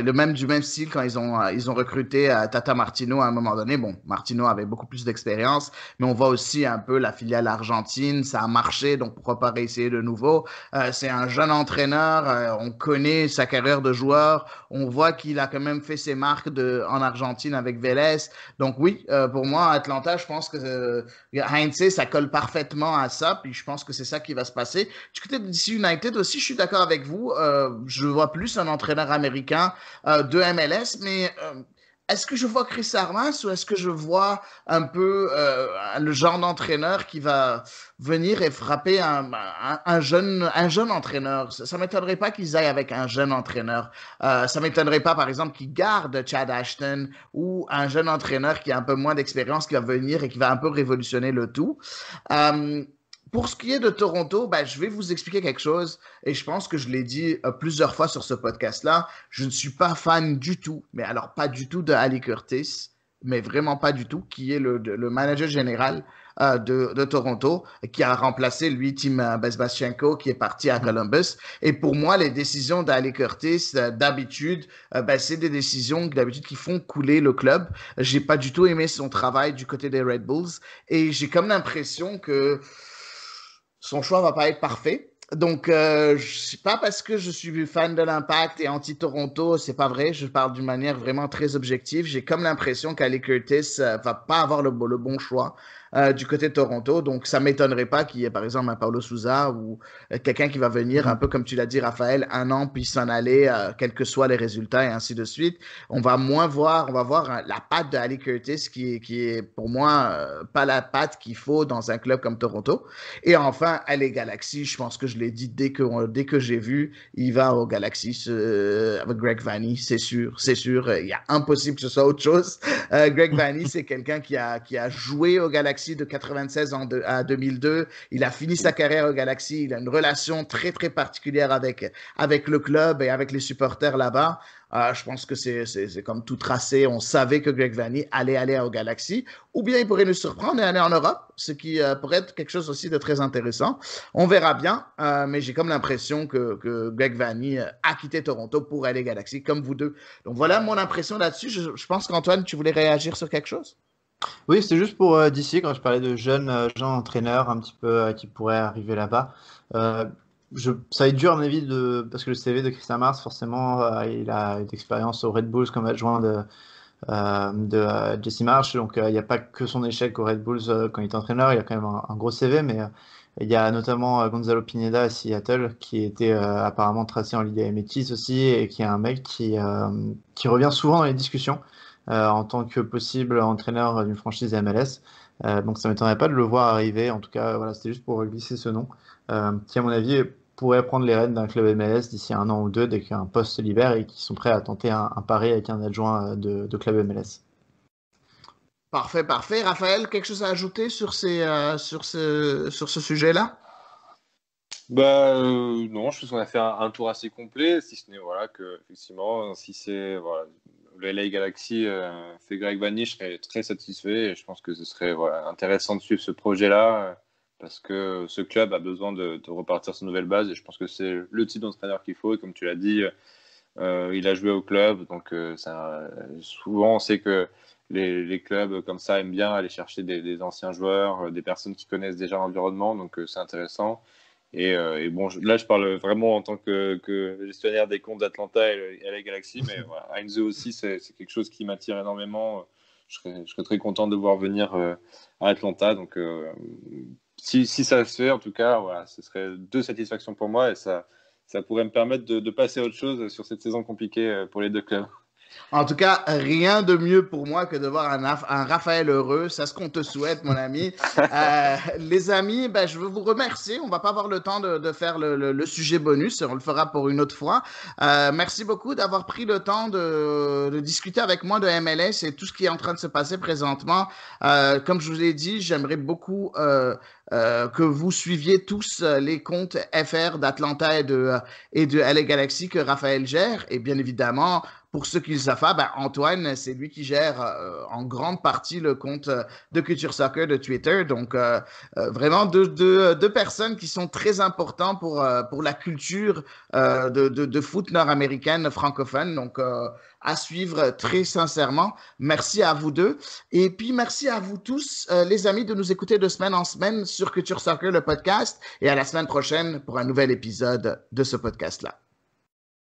du même style quand ils ont recruté Tata Martino à un moment donné. Bon, Martino avait beaucoup plus d'expérience, mais on voit aussi un peu la filiale argentine, ça a marché, donc pourquoi pas réessayer de nouveau. C'est un jeune entraîneur, on connaît sa carrière de joueur, on voit qu'il a quand même fait ses marques en Argentine avec Vélez. Donc oui, pour moi, Atlanta, je pense que Heinze, ça colle parfaitement à ça, puis je pense que c'est ça qui va se passer. Du côté de DC United aussi, je suis d'accord avec vous. Je vois plus un entraîneur américain de MLS, mais est-ce que je vois Chris Armas ou est-ce que je vois un peu le genre d'entraîneur qui va venir et frapper un jeune entraîneur? Ça ne m'étonnerait pas qu'ils aillent avec un jeune entraîneur. Ça ne m'étonnerait pas, par exemple, qu'ils gardent Chad Ashton ou un jeune entraîneur qui a un peu moins d'expérience qui va venir et qui va un peu révolutionner le tout. Euh, pour ce qui est de Toronto, ben, je vais vous expliquer quelque chose et je pense que je l'ai dit plusieurs fois sur ce podcast-là. Je ne suis pas fan du tout, mais alors pas du tout de Ali Curtis, mais vraiment pas du tout, qui est le manager général de Toronto, qui a remplacé lui Tim Bezbatchenko, qui est parti à Columbus. Et pour moi, les décisions d'Ali Curtis, d'habitude, ben, c'est des décisions d'habitude qui font couler le club. J'ai pas du tout aimé son travail du côté des Red Bulls et j'ai comme l'impression que son choix va pas être parfait. Donc, c'est pas parce que je suis fan de l'Impact et anti-Toronto, c'est pas vrai. Je parle d'une manière vraiment très objective. J'ai comme l'impression qu'Ali Curtis va pas avoir le bon choix du côté de Toronto. Donc, ça m'étonnerait pas qu'il y ait par exemple un Paulo Souza ou quelqu'un qui va venir un peu comme tu l'as dit, Raphaël, un an puis s'en aller, quels que soient les résultats et ainsi de suite. On va voir la patte de Ali Curtis qui est pour moi pas la patte qu'il faut dans un club comme Toronto. Et enfin, LA Galaxy, je pense que je l'ai dit dès que j'ai vu, il va au Galaxy avec Greg Vanney, c'est sûr, c'est sûr. Il y a impossible que ce soit autre chose. Greg Vanney, c'est quelqu'un qui a joué au Galaxy de 96 à 2002. Il a fini sa carrière au Galaxy. Il a une relation très, très particulière avec le club et avec les supporters là-bas. Je pense que c'est comme tout tracé. On savait que Greg Vanney allait aller au Galaxy. Ou bien il pourrait nous surprendre et aller en Europe, ce qui pourrait être quelque chose aussi de très intéressant. On verra bien, mais j'ai comme l'impression que Greg Vanney a quitté Toronto pour aller Galaxy, comme vous deux. Donc voilà mon impression là-dessus. Je pense qu'Antoine, tu voulais réagir sur quelque chose? Oui, c'est juste pour d'ici, quand je parlais de jeunes entraîneurs un petit peu qui pourraient arriver là-bas. Euh, Ça va être dur, à mon avis, parce que le CV de Chris Amars, forcément, il a d'expérience au Red Bulls comme adjoint de Jesse Marsh. Donc, il n'y a pas que son échec au Red Bulls quand il est entraîneur. Il a quand même un gros CV, mais il y a notamment Gonzalo Pineda à Seattle, qui était apparemment tracé en Liga MX aussi, et qui est un mec qui revient souvent dans les discussions en tant que possible entraîneur d'une franchise MLS. Donc ça ne m'étonnerait pas de le voir arriver. En tout cas, voilà, c'était juste pour glisser ce nom, qui à mon avis pourrait prendre les rênes d'un club MLS d'ici 1 an ou 2 dès qu'un poste se libère et qui sont prêts à tenter un pari avec un adjoint de club MLS. Parfait, parfait. Raphaël, quelque chose à ajouter sur ce sujet-là? Non, je pense qu'on a fait un tour assez complet, si ce n'est voilà, que, effectivement, si c'est voilà, le LA Galaxy fait Greg Vanney, je serais très satisfait et je pense que ce serait voilà, intéressant de suivre ce projet-là parce que ce club a besoin de repartir sur une nouvelle base et je pense que c'est le type d'entraîneur qu'il faut et comme tu l'as dit, il a joué au club, donc souvent on sait que les clubs comme ça aiment bien aller chercher des anciens joueurs, des personnes qui connaissent déjà l'environnement, donc c'est intéressant. Et bon, là, je parle vraiment en tant que gestionnaire des comptes d'Atlanta et la Galaxy, mais voilà, Heinze aussi, c'est quelque chose qui m'attire énormément. Je serais très content de voir venir à Atlanta. Donc, si ça se fait, en tout cas, voilà, ce serait deux satisfactions pour moi et ça pourrait me permettre de passer à autre chose sur cette saison compliquée pour les deux clubs. En tout cas, rien de mieux pour moi que de voir un Raphaël heureux. C'est ce qu'on te souhaite, mon ami. Les amis, ben, je veux vous remercier. On va pas avoir le temps de faire le sujet bonus. On le fera pour une autre fois. Merci beaucoup d'avoir pris le temps de discuter avec moi de MLS et tout ce qui est en train de se passer présentement. Comme je vous l'ai dit, j'aimerais beaucoup que vous suiviez tous les comptes FR d'Atlanta et de LA Galaxy que Raphaël gère. Et bien évidemment, pour ceux qui le savent pas, ben Antoine, c'est lui qui gère en grande partie le compte de Culture Soccer de Twitter. Donc, vraiment deux personnes qui sont très importantes pour la culture de foot nord-américaine francophone. Donc, à suivre très sincèrement. Merci à vous deux. Et puis, merci à vous tous, les amis, de nous écouter de semaine en semaine sur Culture Soccer, le podcast. Et à la semaine prochaine pour un nouvel épisode de ce podcast-là.